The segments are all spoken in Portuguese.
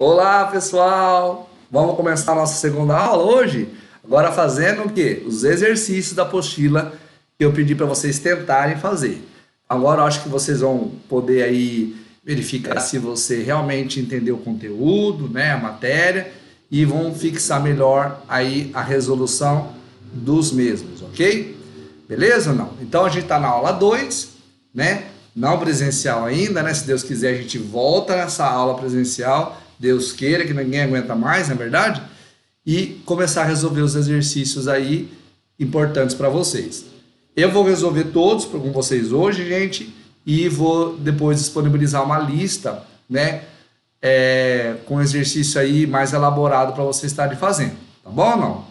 Olá, pessoal! Vamos começar a nossa segunda aula hoje? Agora fazendo o quê? Os exercícios da apostila que eu pedi para vocês tentarem fazer. Agora eu acho que vocês vão poder aí verificar se você realmente entendeu o conteúdo, né, a matéria, e vão fixar melhor aí a resolução dos mesmos, ok? Beleza ou não? Então a gente está na aula 2, né? Não presencial ainda, né? Se Deus quiser, a gente volta nessa aula presencial. Deus queira, que ninguém aguenta mais, na verdade, e começar a resolver os exercícios aí importantes para vocês. Eu vou resolver todos com vocês hoje, gente, e vou depois disponibilizar uma lista, né, com exercício aí mais elaborado para vocês estarem fazendo, tá bom ou não?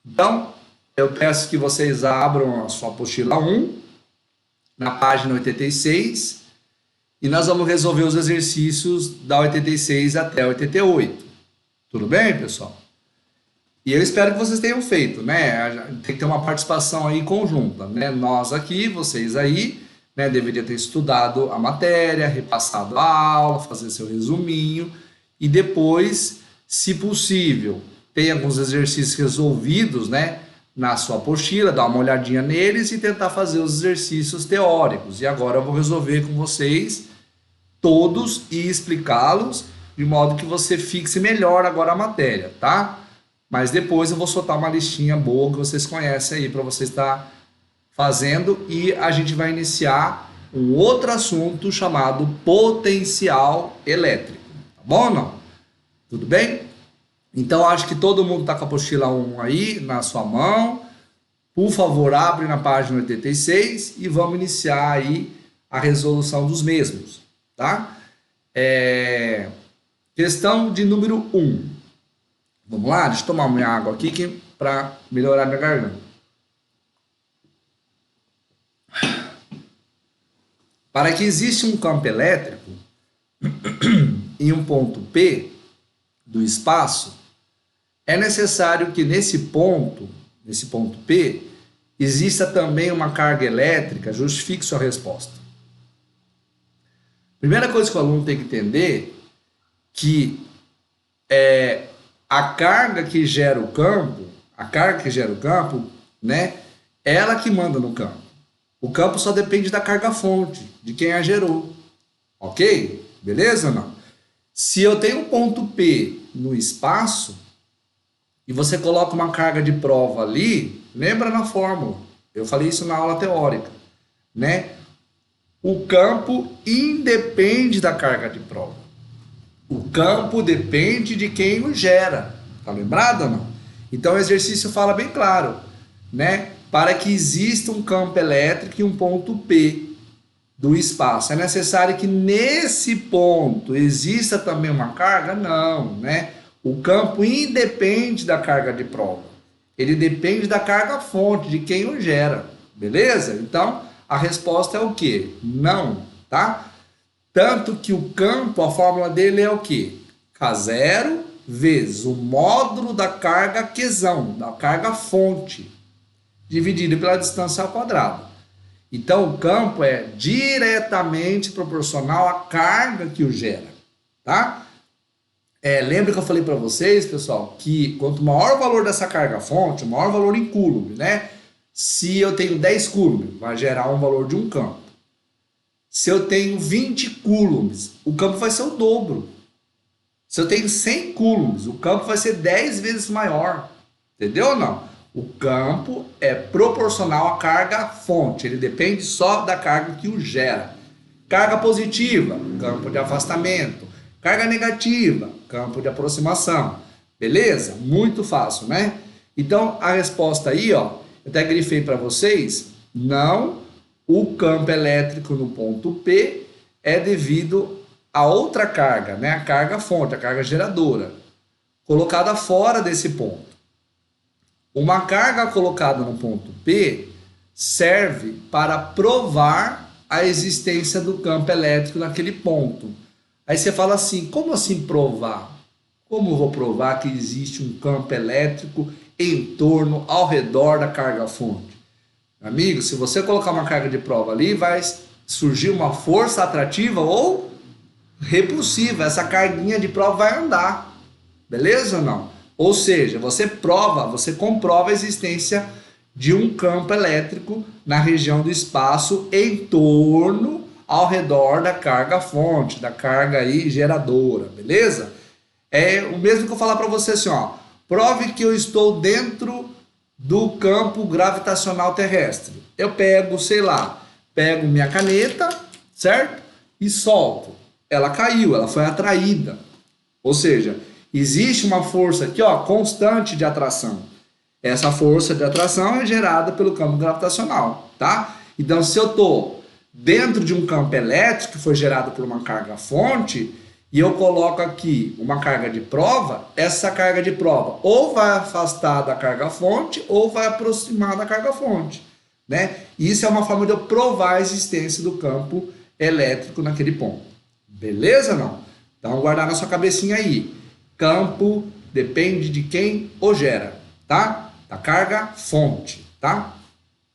Então, eu peço que vocês abram a sua apostila 1, na página 86, e nós vamos resolver os exercícios da 86 até a 88. Tudo bem, pessoal? E eu espero que vocês tenham feito, né? Tem que ter uma participação aí conjunta, né? Nós aqui, vocês aí, né? Deveria ter estudado a matéria, repassado a aula, fazer seu resuminho e depois, se possível, tem alguns exercícios resolvidos, né? Na sua apostila, dar uma olhadinha neles e tentar fazer os exercícios teóricos. E agora eu vou resolver com vocês todos e explicá-los de modo que você fixe melhor agora a matéria, tá? Mas depois eu vou soltar uma listinha boa que vocês conhecem aí para você estar fazendo e a gente vai iniciar um outro assunto chamado potencial elétrico, tá bom ou não? Tudo bem? Então acho que todo mundo está com a apostila 1 aí na sua mão. Por favor, abre na página 86 e vamos iniciar aí a resolução dos mesmos, tá? Questão de número 1. Vamos lá? Deixa eu tomar minha água aqui para melhorar minha garganta. Para que exista um campo elétrico em um ponto P do espaço, é necessário que nesse ponto P, exista também uma carga elétrica. Justifique sua resposta. Primeira coisa que o aluno tem que entender que a carga que gera o campo, né, ela que manda no campo. O campo só depende da carga fonte, de quem a gerou. Ok? Beleza ou não? Se eu tenho um ponto P no espaço e você coloca uma carga de prova ali, lembra na fórmula? Eu falei isso na aula teórica, né? O campo independe da carga de prova. O campo depende de quem o gera. Tá lembrado ou não? Então o exercício fala bem claro, né? Para que exista um campo elétrico em um ponto P do espaço, é necessário que nesse ponto exista também uma carga? Não, né? O campo independe da carga de prova. Ele depende da carga fonte, de quem o gera. Beleza? Então, a resposta é o quê? Não, tá? Tanto que o campo, a fórmula dele é o quê? K0 vezes o módulo da carga Qzão, da carga fonte, dividido pela distância ao quadrado. Então, o campo é diretamente proporcional à carga que o gera, tá? Lembra que eu falei para vocês, pessoal, que quanto maior o valor dessa carga fonte, maior o valor em coulomb, né? Se eu tenho 10 coulombs, vai gerar um valor de um campo. Se eu tenho 20 coulombs, o campo vai ser o dobro. Se eu tenho 100 coulombs, o campo vai ser 10 vezes maior. Entendeu ou não? O campo é proporcional à carga fonte, ele depende só da carga que o gera. Carga positiva, campo de afastamento. Carga negativa, campo de aproximação. Beleza? Muito fácil, né? Então, a resposta aí, ó, eu até grifei para vocês, não, o campo elétrico no ponto P é devido a outra carga, né? A carga fonte, a carga geradora, colocada fora desse ponto. Uma carga colocada no ponto P serve para provar a existência do campo elétrico naquele ponto. Aí você fala assim, como assim provar? Como eu vou provar que existe um campo elétrico em torno, ao redor da carga fonte? Amigo, se você colocar uma carga de prova ali, vai surgir uma força atrativa ou repulsiva, essa carguinha de prova vai andar, beleza ou não? Ou seja, você comprova a existência de um campo elétrico na região do espaço em torno, ao redor da carga fonte, da carga aí geradora, beleza? É o mesmo que eu falar para você assim, ó, prove que eu estou dentro do campo gravitacional terrestre. Eu pego, sei lá, pego minha caneta, certo? E solto. Ela caiu, ela foi atraída. Ou seja, existe uma força aqui, ó, constante de atração. Essa força de atração é gerada pelo campo gravitacional, tá? Então, se eu estou dentro de um campo elétrico que foi gerado por uma carga fonte e eu coloco aqui uma carga de prova, essa carga de prova ou vai afastar da carga fonte ou vai aproximar da carga fonte, né? Isso é uma forma de eu provar a existência do campo elétrico naquele ponto. Beleza ou não? Então, guardar na sua cabecinha aí. Campo depende de quem o gera, tá? Da carga fonte, tá?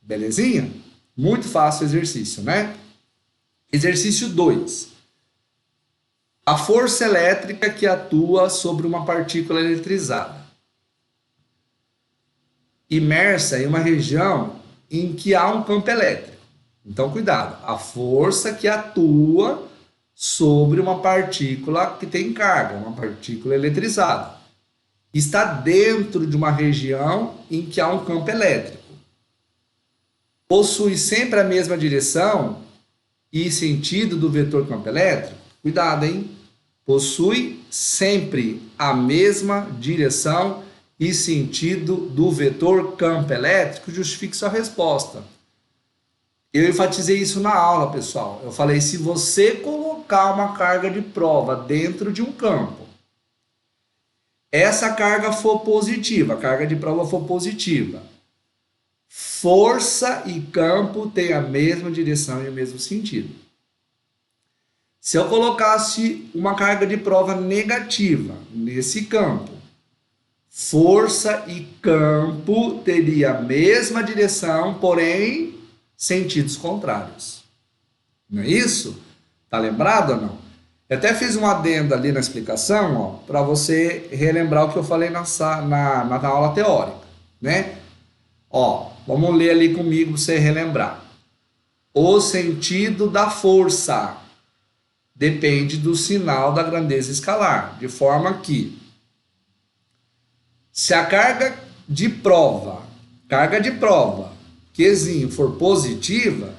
Belezinha? Muito fácil o exercício, né? Exercício 2. A força elétrica que atua sobre uma partícula eletrizada, imersa em uma região em que há um campo elétrico. Então, cuidado. A força que atua sobre uma partícula que tem carga, uma partícula eletrizada, está dentro de uma região em que há um campo elétrico. Possui sempre a mesma direção e sentido do vetor campo elétrico. Cuidado, hein? Possui sempre a mesma direção e sentido do vetor campo elétrico. Justifique sua resposta. Eu enfatizei isso na aula, pessoal. Eu falei, se você colocar uma carga de prova dentro de um campo, essa carga for positiva, a carga de prova for positiva, força e campo têm a mesma direção e o mesmo sentido. Se eu colocasse uma carga de prova negativa nesse campo, força e campo teriam a mesma direção, porém sentidos contrários. Não é isso? Tá lembrado ou não? Eu até fiz um adendo ali na explicação, para você relembrar o que eu falei na aula teórica, né? Ó, vamos ler ali comigo para você relembrar. O sentido da força depende do sinal da grandeza escalar, de forma que se a carga de prova, Qzinho, for positiva,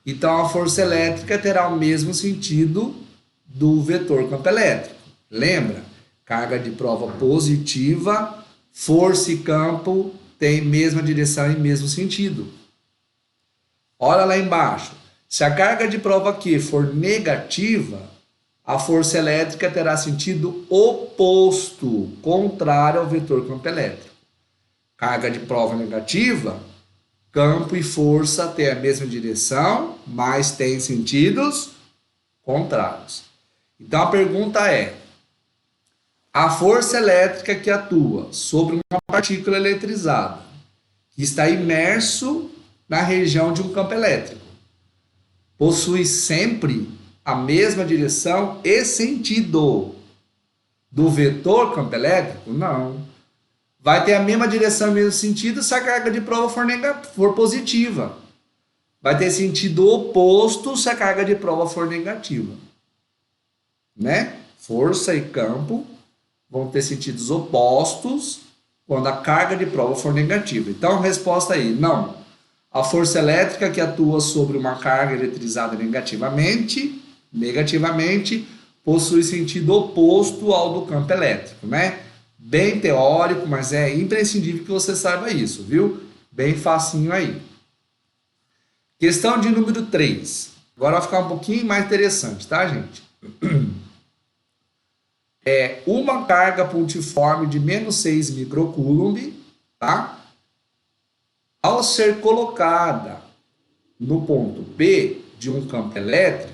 então a força elétrica terá o mesmo sentido do vetor campo elétrico. Lembra? Carga de prova positiva, força e campo têm mesma direção e mesmo sentido. Olha lá embaixo. Se a carga de prova aqui for negativa, a força elétrica terá sentido oposto, contrário ao vetor campo elétrico. Carga de prova negativa, campo e força têm a mesma direção, mas têm sentidos contrários. Então a pergunta é: a força elétrica que atua sobre uma partícula eletrizada, que está imerso na região de um campo elétrico, possui sempre a mesma direção e sentido do vetor campo elétrico? Não. Vai ter a mesma direção e mesmo sentido se a carga de prova for positiva. Vai ter sentido oposto se a carga de prova for negativa. Né? Força e campo vão ter sentidos opostos quando a carga de prova for negativa. Então, resposta aí, não. A força elétrica que atua sobre uma carga eletrizada negativamente, possui sentido oposto ao do campo elétrico, né? Bem teórico, mas é imprescindível que você saiba isso, viu? Bem facinho aí. Questão de número 3. Agora vai ficar um pouquinho mais interessante, tá, gente? É uma carga pontiforme de menos 6 microcoulomb, tá? Ao ser colocada no ponto P de um campo elétrico,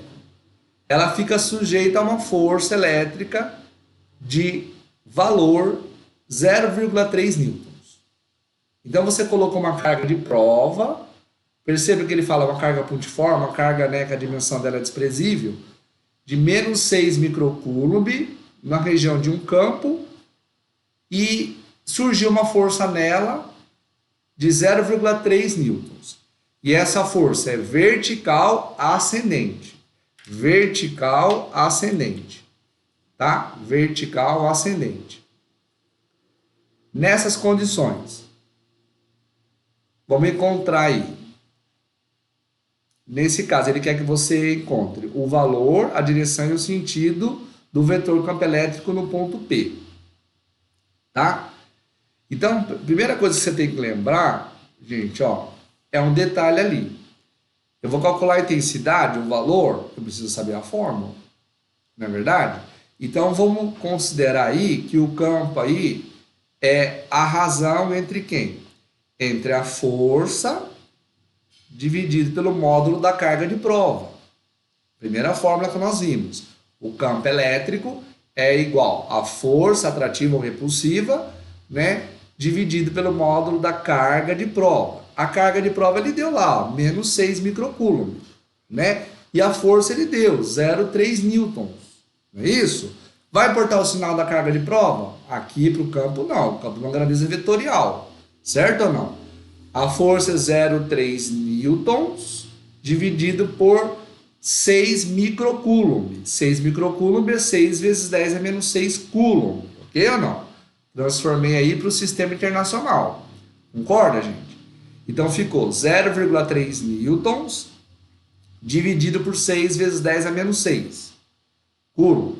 ela fica sujeita a uma força elétrica de valor 0,3 newtons. Então você colocou uma carga de prova, perceba que ele fala uma carga pontiforme, uma carga, né, que a dimensão dela é desprezível. de menos 6 microcoulomb na região de um campo e surgiu uma força nela de 0,3 newtons. E essa força é vertical ascendente. Vertical ascendente. Tá? Vertical ascendente. Nessas condições, vamos encontrar aí. Nesse caso, ele quer que você encontre o valor, a direção e o sentido do vetor campo elétrico no ponto P. Tá? Então, a primeira coisa que você tem que lembrar, gente, ó, é um detalhe ali. Eu vou calcular a intensidade, o valor, eu preciso saber a fórmula, não é verdade? Então, vamos considerar aí que o campo aí é a razão entre quem? Entre a força dividido pelo módulo da carga de prova. Primeira fórmula que nós vimos. O campo elétrico é igual a força atrativa ou repulsiva, né, dividido pelo módulo da carga de prova. A carga de prova ele deu lá, ó, menos 6 microcoulomb, né? E a força ele deu 0,3 newtons. Não é isso? Vai importar o sinal da carga de prova? Aqui para o campo não, o campo é uma grandeza vetorial, certo ou não? A força é 0,3 newtons dividido por 6 microcoulomb. 6 microcoulomb é 6 vezes 10 a menos 6 coulomb, ok ou não? Transformei aí para o sistema internacional. Concorda, gente? Então ficou 0,3 newtons dividido por 6 vezes 10 a menos 6 coulomb.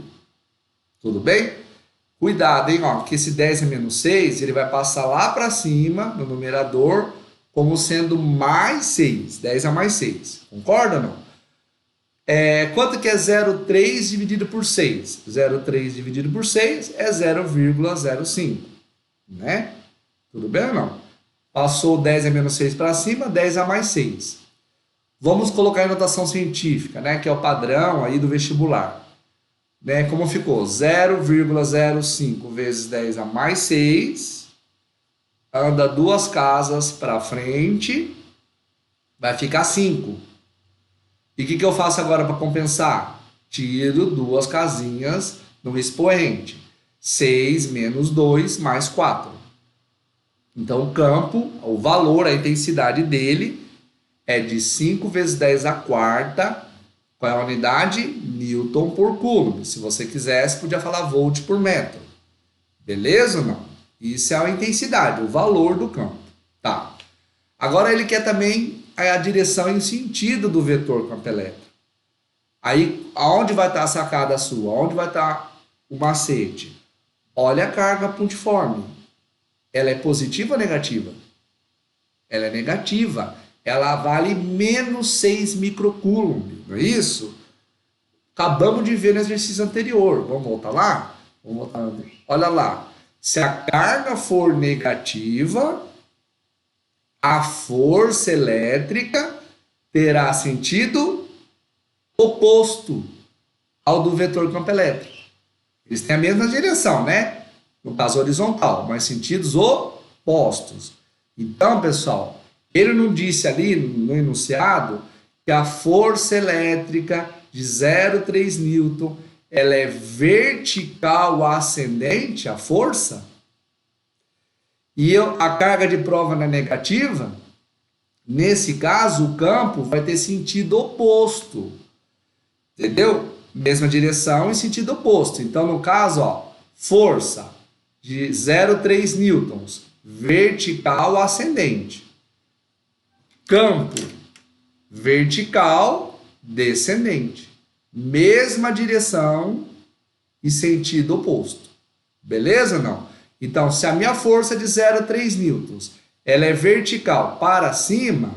Tudo bem? Cuidado, hein? Ó, que esse 10 a menos 6 ele vai passar lá para cima no numerador como sendo mais 6. 10 a mais 6. Concorda ou não? Quanto que é 0,3 dividido por 6? 0,3 dividido por 6 é 0,05. Né? Tudo bem ou não? Passou 10 a menos 6 para cima, 10 a mais 6. Vamos colocar em notação científica, né? Que é o padrão aí do vestibular. Né? Como ficou? 0,05 vezes 10 a mais 6. Anda 2 casas para frente. Vai ficar 5. E o que eu faço agora para compensar? Tiro 2 casinhas no expoente. 6 menos 2 mais 4. Então, o campo, o valor, a intensidade dele é de 5 vezes 10 a quarta. Qual é a unidade? Newton por coulomb. Se você quisesse, podia falar volt por metro. Beleza ou não? Isso é a intensidade, o valor do campo. Tá. Agora ele quer também a direção e o sentido do vetor campo elétrico. Aí, aonde vai estar a sacada sua? Aonde vai estar o macete? Olha a carga pontiforme. Ela é positiva ou negativa? Ela é negativa. Ela vale menos 6 microcoulomb, não é isso? Acabamos de ver no exercício anterior. Vamos voltar lá? Vamos voltar. Olha lá. Se a carga for negativa, a força elétrica terá sentido oposto ao do vetor campo elétrico. Eles têm a mesma direção, né? No caso horizontal, mas sentidos opostos. Então, pessoal, ele não disse ali no enunciado que a força elétrica de 0,3 newton ela é vertical ascendente, a força, e a carga de prova não é negativa. Nesse caso, o campo vai ter sentido oposto. Entendeu? Mesma direção e sentido oposto. Então, no caso, ó, força de 0,3 newtons, vertical ascendente. Campo vertical descendente. Mesma direção e sentido oposto. Beleza ou não? Então, se a minha força é de 0,3 newtons, ela é vertical para cima,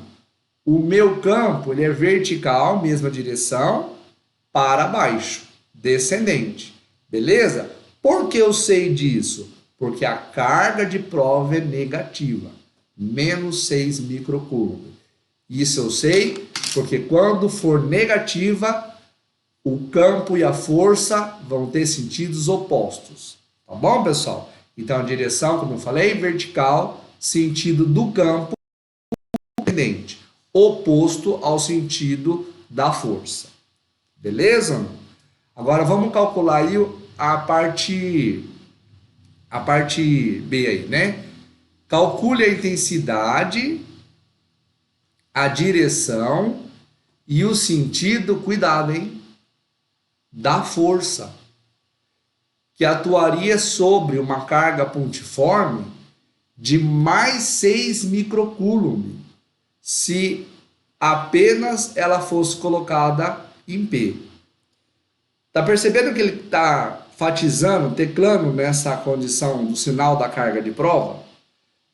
o meu campo ele é vertical, mesma direção, para baixo, descendente. Beleza? Por que eu sei disso? Porque a carga de prova é negativa, menos 6 microcoulomb. Isso eu sei porque quando for negativa, o campo e a força vão ter sentidos opostos. Tá bom, pessoal? Então, a direção, como eu falei, vertical, sentido do campo oposto ao sentido da força. Beleza? Agora vamos calcular aí a parte B aí, né? Calcule a intensidade, a direção e o sentido, cuidado, hein? Da força que atuaria sobre uma carga pontiforme de mais 6 microcoulomb se apenas ela fosse colocada em P. Tá percebendo que ele está enfatizando, teclando nessa condição do sinal da carga de prova?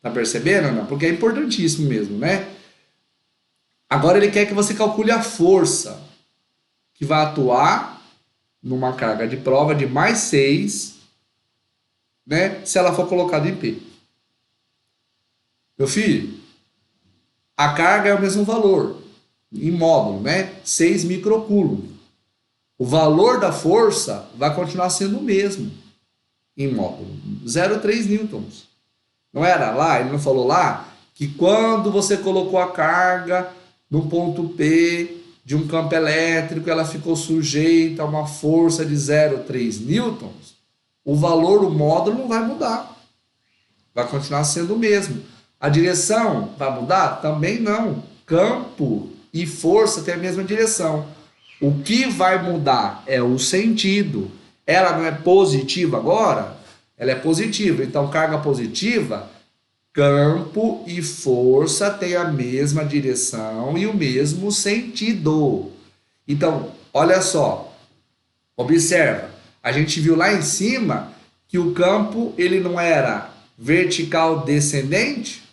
Tá percebendo, não? Porque é importantíssimo mesmo, né? Agora ele quer que você calcule a força que vai atuar numa carga de prova de mais 6, né? Se ela for colocada em P. Meu filho, a carga é o mesmo valor, em módulo, né? 6 microcoulomb. O valor da força vai continuar sendo o mesmo em módulo, 0,3 newtons. Não era lá? Ele não falou lá que quando você colocou a carga no ponto P de um campo elétrico, ela ficou sujeita a uma força de 0,3 newtons, o valor, o módulo não vai mudar. Vai continuar sendo o mesmo. A direção vai mudar? Também não. Campo e força têm a mesma direção. O que vai mudar é o sentido. Ela não é positiva agora? Ela é positiva. Então, carga positiva, campo e força têm a mesma direção e o mesmo sentido. Então, olha só. Observa. A gente viu lá em cima que o campo ele não era vertical descendente,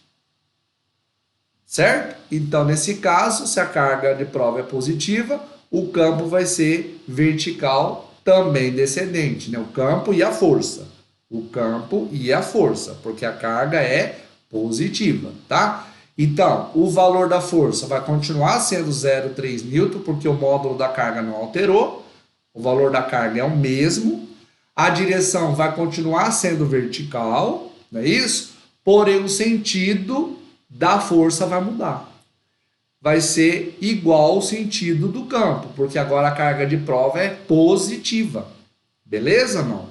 certo? Então, nesse caso, se a carga de prova é positiva, o campo vai ser vertical também descendente, né? O campo e a força. O campo e a força, porque a carga é positiva, tá? Então, o valor da força vai continuar sendo 0,3 newton, porque o módulo da carga não alterou. O valor da carga é o mesmo. A direção vai continuar sendo vertical, não é isso? Porém, o sentido da força vai mudar. Vai ser igual ao sentido do campo, porque agora a carga de prova é positiva. Beleza, não?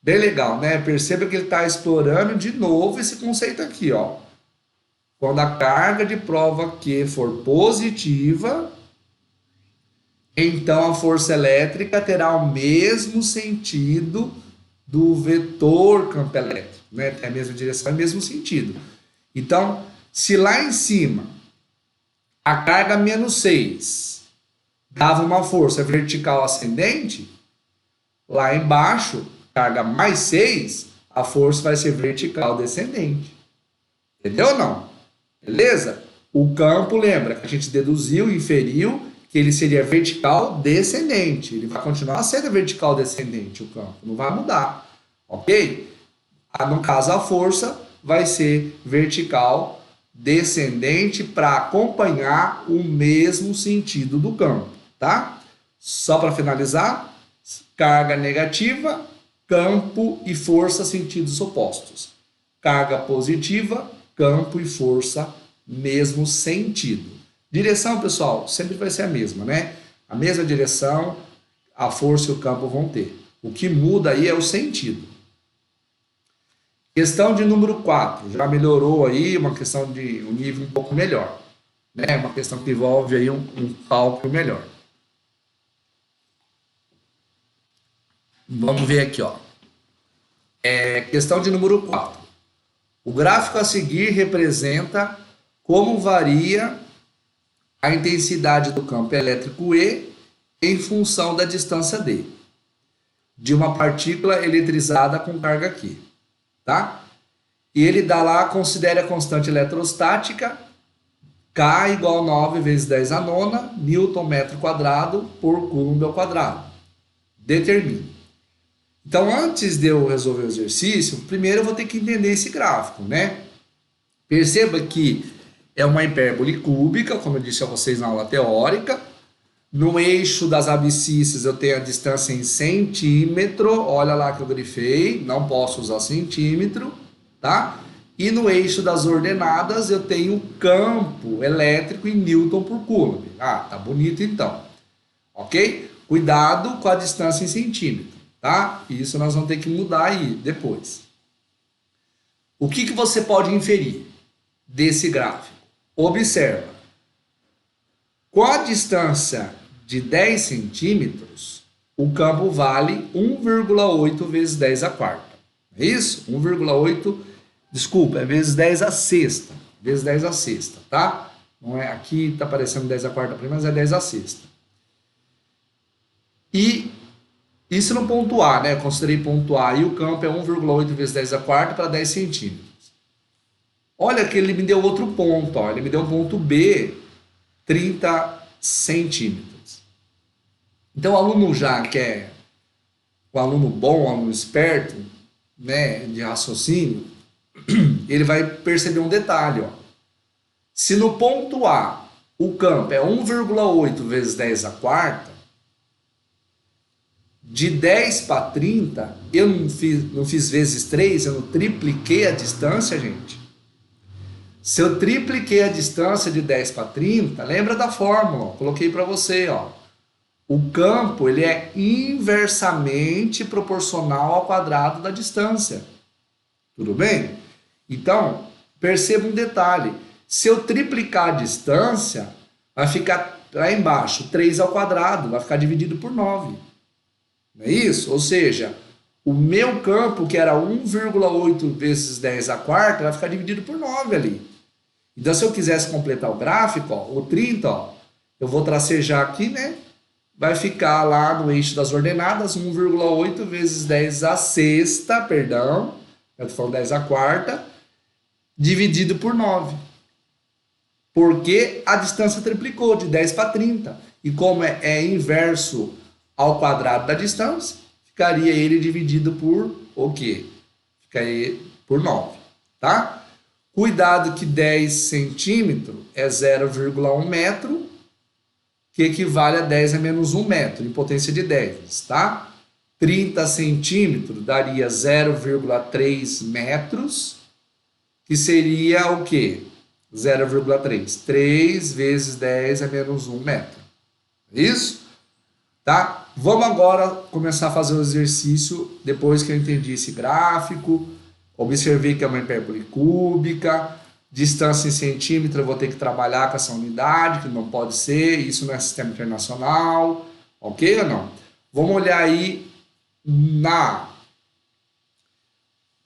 Bem legal, né? Perceba que ele está explorando de novo esse conceito aqui, ó. Quando a carga de prova Q for positiva, então a força elétrica terá o mesmo sentido do vetor campo elétrico, né? Tem a mesma direção e o mesmo sentido. Então, se lá em cima a carga menos 6 dava uma força vertical ascendente, lá embaixo, carga mais 6, a força vai ser vertical descendente. Entendeu ou não? Beleza? O campo, lembra que a gente deduziu, inferiu, que ele seria vertical descendente. Ele vai continuar sendo vertical descendente, o campo. Não vai mudar. Ok? No caso, a força vai ser vertical descendente para acompanhar o mesmo sentido do campo, tá? Só para finalizar, carga negativa, campo e força sentidos opostos. Carga positiva, campo e força mesmo sentido. Direção, pessoal, sempre vai ser a mesma, né? A mesma direção, a força e o campo vão ter. O que muda aí é o sentido. Questão de número 4, já melhorou aí, uma questão de um nível um pouco melhor, né? Uma questão que envolve aí um cálculo melhor. Vamos ver aqui, ó. Questão de número 4. O gráfico a seguir representa como varia a intensidade do campo elétrico E em função da distância D de uma partícula eletrizada com carga Q. Tá? E ele dá lá, considere a constante eletrostática K igual a 9 vezes 10 a nona Newton metro quadrado por Coulomb ao quadrado. Determine. Então, antes de eu resolver o exercício, primeiro eu vou ter que entender esse gráfico, né? Perceba que é uma hipérbole cúbica, como eu disse a vocês na aula teórica. No eixo das abscissas eu tenho a distância em centímetro, olha lá que eu grifei, não posso usar centímetro, tá? E no eixo das ordenadas eu tenho campo elétrico em Newton por Coulomb. Ah, tá bonito então, ok? Cuidado com a distância em centímetro, tá? Isso nós vamos ter que mudar aí depois. O que você pode inferir desse gráfico? Observa. Com a distância de 10 centímetros, o campo vale 1,8 vezes 10 a quarta. É isso? 1,8, desculpa, é vezes 10 a sexta. Vezes 10 a sexta, tá? Não é, aqui está aparecendo 10 a quarta prima, mas é 10 a sexta. E isso no ponto A, né? Eu considerei ponto A e o campo é 1,8 vezes 10 a quarta para 10 centímetros. Olha que ele me deu outro ponto, ó. Ele me deu um ponto B, 30 centímetros. Então o aluno já que é o aluno bom, o aluno esperto, né, de raciocínio, ele vai perceber um detalhe, ó. Se no ponto A o campo é 1,8 vezes 10 a quarta, de 10 para 30, eu não fiz vezes 3, eu não tripliquei a distância, gente. Se eu tripliquei a distância de 10 para 30, lembra da fórmula, ó, coloquei para você, ó. O campo ele é inversamente proporcional ao quadrado da distância. Tudo bem? Então, perceba um detalhe. Se eu triplicar a distância, vai ficar lá embaixo 3 ao quadrado, vai ficar dividido por 9. Não é isso? Ou seja, o meu campo, que era 1,8 vezes 10 a quarta, vai ficar dividido por 9 ali. Então, se eu quisesse completar o gráfico, ó, o 30, ó, eu vou tracejar aqui, né? Vai ficar lá no eixo das ordenadas, 1,8 vezes 10 a sexta, perdão, eu estou falando 10 a quarta, dividido por 9. Porque a distância triplicou, de 10 para 30. E como é inverso ao quadrado da distância, ficaria ele dividido por o quê? Ficaria por 9, tá? Cuidado que 10 centímetros é 0,1 metro, que equivale a 10 a menos 1 metro, em potência de 10, tá? 30 centímetros daria 0,3 metros, que seria o quê? 0,3. 3 vezes 10 a menos 1 metro. Isso? Tá? Vamos agora começar a fazer o exercício depois que eu entendi esse gráfico. Observei que é uma hipérbole cúbica, distância em centímetro, eu vou ter que trabalhar com essa unidade, que não pode ser, isso não é sistema internacional, ok ou não? Vamos olhar aí na...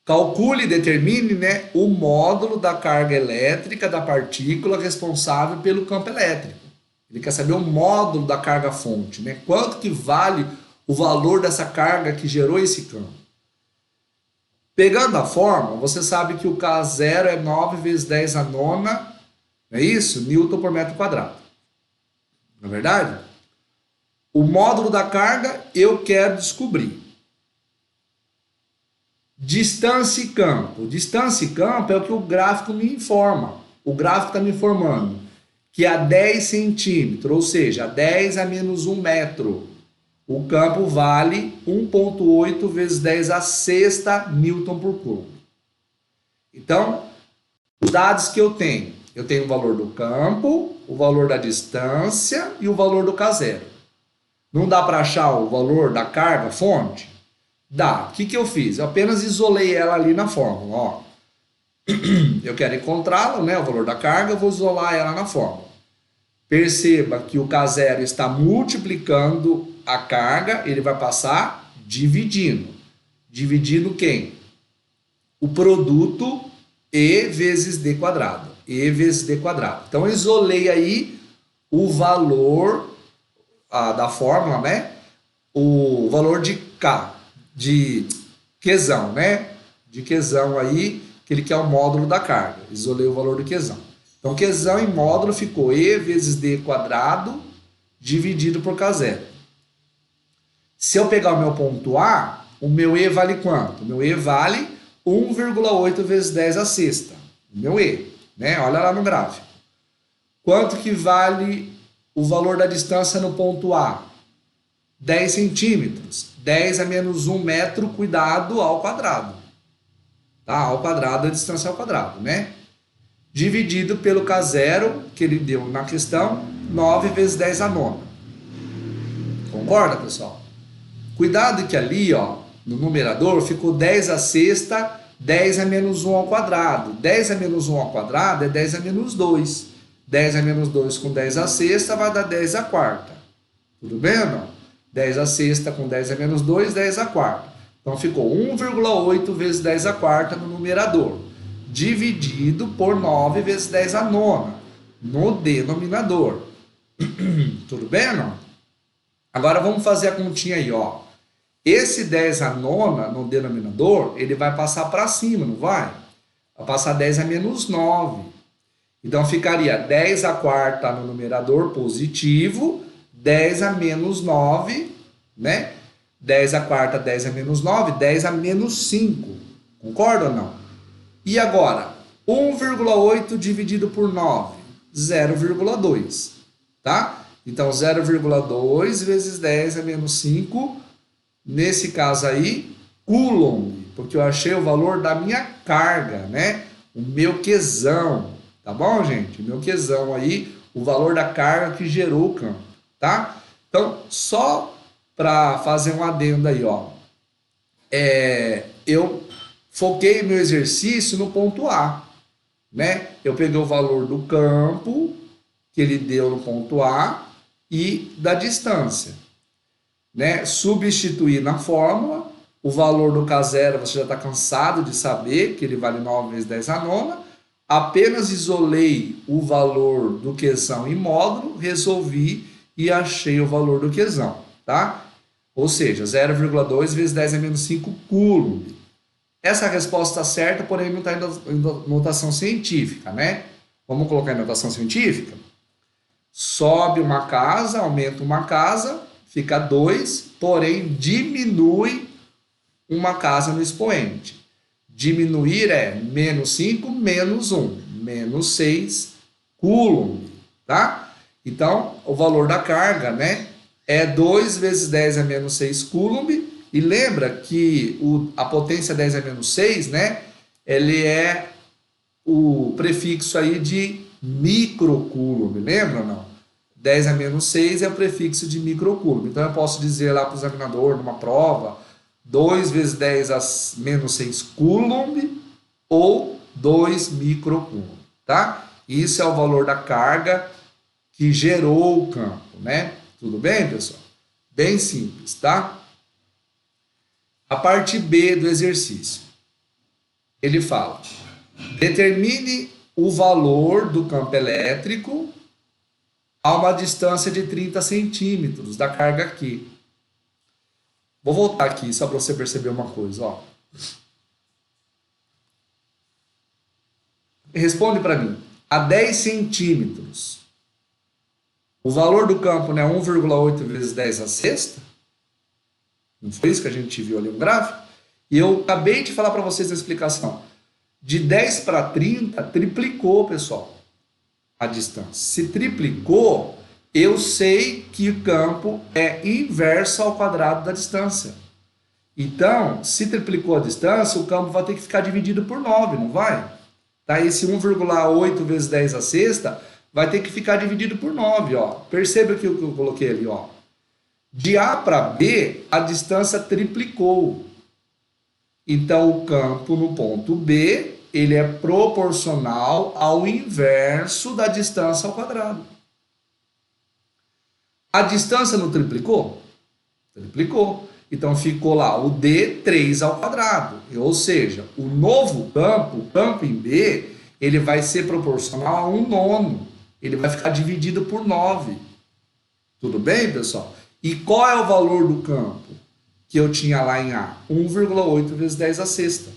Calcule e determine, né, o módulo da carga elétrica da partícula responsável pelo campo elétrico. Ele quer saber o módulo da carga fonte, né? Quanto que vale o valor dessa carga que gerou esse campo. Pegando a fórmula, você sabe que o K0 é 9 vezes 10 a nona, não é isso? Newton por metro quadrado. Não é verdade? O módulo da carga eu quero descobrir. Distância e campo. Distância e campo é o que o gráfico me informa. O gráfico está me informando que a 10 centímetros, ou seja, a 10 a menos 1 metro, o campo vale 1,8 vezes 10 a sexta Newton por coulomb. Então, os dados que eu tenho o valor do campo, o valor da distância e o valor do K0. Não dá para achar o valor da carga fonte? Dá. O que eu fiz? Eu apenas isolei ela ali na fórmula. Ó. Eu quero encontrá-la, né, o valor da carga, eu vou isolar ela na fórmula. Perceba que o K0 está multiplicando a carga, ele vai passar dividindo. Dividindo quem? O produto E vezes D quadrado. E vezes D quadrado. Então, eu isolei aí o valor da fórmula, né? O valor de K, de Qzão, né? De Qzão aí, que ele quer o módulo da carga. Isolei o valor do Qzão. Então, Qzão em módulo ficou E vezes D quadrado dividido por K0. Se eu pegar o meu ponto A, o meu E vale quanto? O meu E vale 1,8 vezes 10 a sexta. O meu E, né? Olha lá no gráfico. Quanto que vale o valor da distância no ponto A? 10 centímetros. 10 a menos 1 metro, cuidado, ao quadrado. Tá? Ao quadrado, a distância ao quadrado, né? Dividido pelo K0, que ele deu na questão, 9 vezes 10 a nona. Então, Concorda, pessoal? Cuidado que ali, ó, no numerador ficou 10 a sexta, 10 a menos 1 ao quadrado. 10 a menos 1 ao quadrado é 10 a menos 2. 10 a menos 2 com 10 a sexta vai dar 10 a quarta. Tudo bem ou não? 10 a sexta com 10 a menos 2, 10 a quarta. Então ficou 1,8 vezes 10 a quarta no numerador, dividido por 9 vezes 10 a nona, no denominador. Tudo bem ou não? Agora vamos fazer a continha aí, ó. Esse 10 a nona no denominador, ele vai passar para cima, não vai? Vai passar 10 a menos 9. Então ficaria 10 a quarta no numerador positivo, 10 a menos 9, né? 10 a quarta, 10 a menos 9, 10 a menos 5. Concorda ou não? E agora, 1,8 dividido por 9, 0,2, tá? Então 0,2 vezes 10 a menos 5, nesse caso aí, Coulomb, porque eu achei o valor da minha carga, né? O meu Qzão, tá bom, gente? O meu Qzão aí, o valor da carga que gerou o campo, tá? Então, só para fazer um adendo aí, ó. Eu foquei meu exercício no ponto A, né? Eu peguei o valor do campo que ele deu no ponto A e da distância, né? Substituir na fórmula, o valor do K0 você já está cansado de saber que ele vale 9 vezes 10 a nona, apenas isolei o valor do Qzão em módulo, resolvi e achei o valor do Qzão, tá? Ou seja, 0,2 vezes 10 a menos 5 Coulomb. Essa é a resposta certa, porém não está em notação científica, né? Vamos colocar em notação científica? Sobe uma casa, aumenta uma casa, fica 2, porém diminui uma casa no expoente. Diminuir é menos 5, menos 1, menos 6 Coulomb, tá? Então, o valor da carga, né, é 2 vezes 10 a menos 6 Coulomb, e lembra que a potência 10 a menos 6, né, ele é o prefixo aí de microcoulomb, lembra ou não? 10 a menos 6 é o prefixo de microcoulomb. Então eu posso dizer lá para o examinador, numa prova, 2 vezes 10 a menos 6 Coulomb ou 2 microcoulomb, tá? Isso é o valor da carga que gerou o campo, né? Tudo bem, pessoal? Bem simples, tá? A parte B do exercício. Ele fala: determine o valor do campo elétrico a uma distância de 30 centímetros da carga aqui. Vou voltar aqui só para você perceber uma coisa, ó. Responde para mim. A 10 centímetros, o valor do campo não é 1,8 vezes 10 a sexta? Não foi isso que a gente viu ali no gráfico? E eu acabei de falar para vocês na explicação. De 10 para 30, triplicou, pessoal, a distância. Se triplicou, eu sei que o campo é inverso ao quadrado da distância. Então, se triplicou a distância, o campo vai ter que ficar dividido por 9, não vai? Tá? Esse 1,8 vezes 10 a sexta vai ter que ficar dividido por 9, ó. Perceba que eu coloquei ali, ó. De A para B, a distância triplicou. Então, o campo no ponto B, ele é proporcional ao inverso da distância ao quadrado. A distância não triplicou? Triplicou. Então, ficou lá o D 3 ao quadrado. Ou seja, o novo campo, o campo em B, ele vai ser proporcional a 1/9. Ele vai ficar dividido por 9. Tudo bem, pessoal? E qual é o valor do campo que eu tinha lá em A? 1,8 vezes 10 a sexta.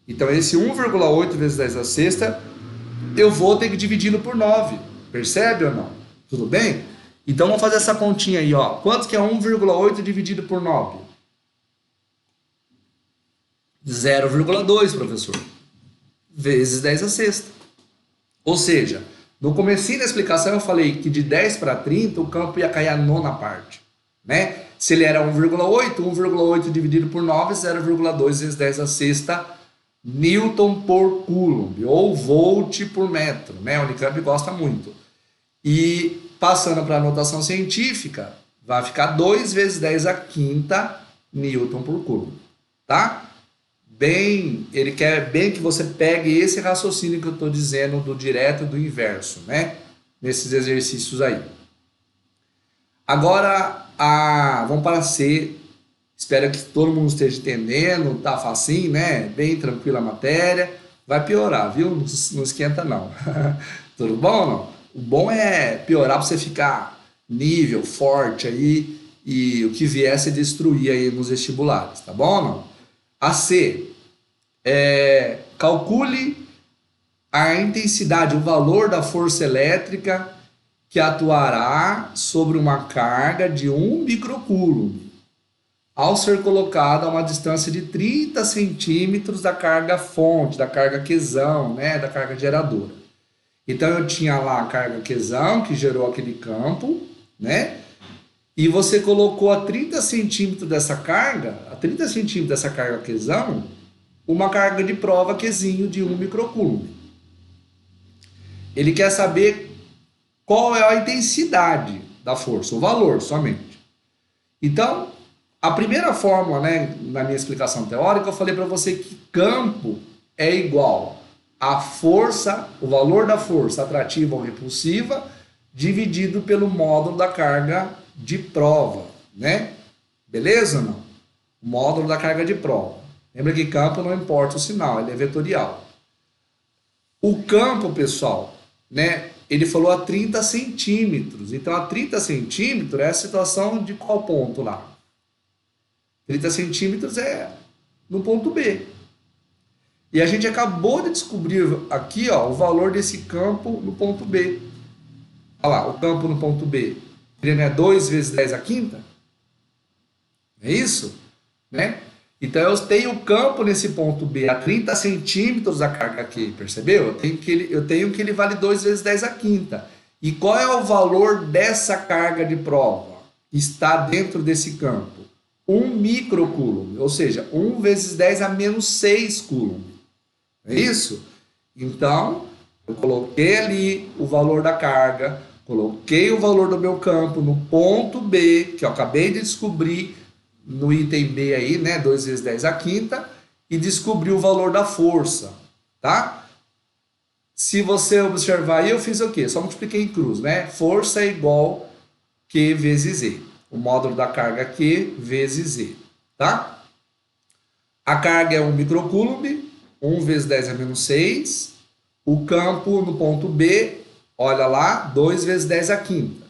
Então, esse 1,8 vezes 10 a sexta, eu vou ter que dividi-lo por 9. Percebe ou não? Tudo bem? Então, vamos fazer essa continha aí, ó. Quanto que é 1,8 dividido por 9? 0,2, professor. Vezes 10 a sexta. Ou seja, no comecinho da explicação eu falei que de 10 para 30 o campo ia cair a nona parte, né? Se ele era 1,8 dividido por 9, 0,2 vezes 10 a sexta Newton por Coulomb, ou volt por metro, né? O Unicamp gosta muito. E passando para a notação científica, vai ficar 2 vezes 10 a quinta Newton por Coulomb, tá? Ele quer bem que você pegue esse raciocínio que eu estou dizendo do direto e do inverso, né? Nesses exercícios aí. Agora, vamos para C. Espero que todo mundo esteja entendendo, tá facinho, né? Bem tranquila a matéria. Vai piorar, viu? Não esquenta não. Tudo bom ou não? O bom é piorar para você ficar nível, forte aí e o que vier se destruir aí nos vestibulares, tá bom ou não? A C. Calcule a intensidade, o valor da força elétrica que atuará sobre uma carga de 1 microcoulomb ao ser colocada a uma distância de 30 centímetros da carga fonte, da carga quesão, né, da carga geradora. Então eu tinha lá a carga quesão que gerou aquele campo, né? E você colocou a 30 centímetros dessa carga, quesão, uma carga de prova quesinho de 1 microcoulomb. Ele quer saber qual é a intensidade da força, o valor somente. Então, a primeira fórmula, né, na minha explicação teórica, eu falei para você que campo é igual a força, o valor da força atrativa ou repulsiva, dividido pelo módulo da carga de prova, né? Beleza ou não? O módulo da carga de prova. Lembra que campo não importa o sinal, ele é vetorial. O campo, pessoal, né? Ele falou a 30 centímetros. Então, a 30 centímetros é a situação de qual ponto lá? 30 centímetros é no ponto B. E a gente acabou de descobrir aqui, ó, o valor desse campo no ponto B. Olha lá, o campo no ponto B. Ele não é 2 vezes 10 a quinta? É isso? Né? Então, eu tenho o campo nesse ponto B a 30 centímetros da carga aqui, percebeu? Eu tenho que ele vale 2 vezes 10 a quinta. E qual é o valor dessa carga de prova? Está dentro desse campo. 1 microcoulomb, ou seja, 1 vezes 10 a menos 6 coulomb. É isso? Então, eu coloquei ali o valor da carga, coloquei o valor do meu campo no ponto B, que eu acabei de descobrir no item B aí, né, 2 vezes 10 a quinta, e descobri o valor da força, tá? Se você observar aí, eu fiz o quê? Só multipliquei em cruz, né? Força é igual Q vezes E. O módulo da carga Q vezes E, tá? A carga é 1 microcoulomb, 1 vezes 10 a menos 6. O campo no ponto B, olha lá, 2 vezes 10 a quinta.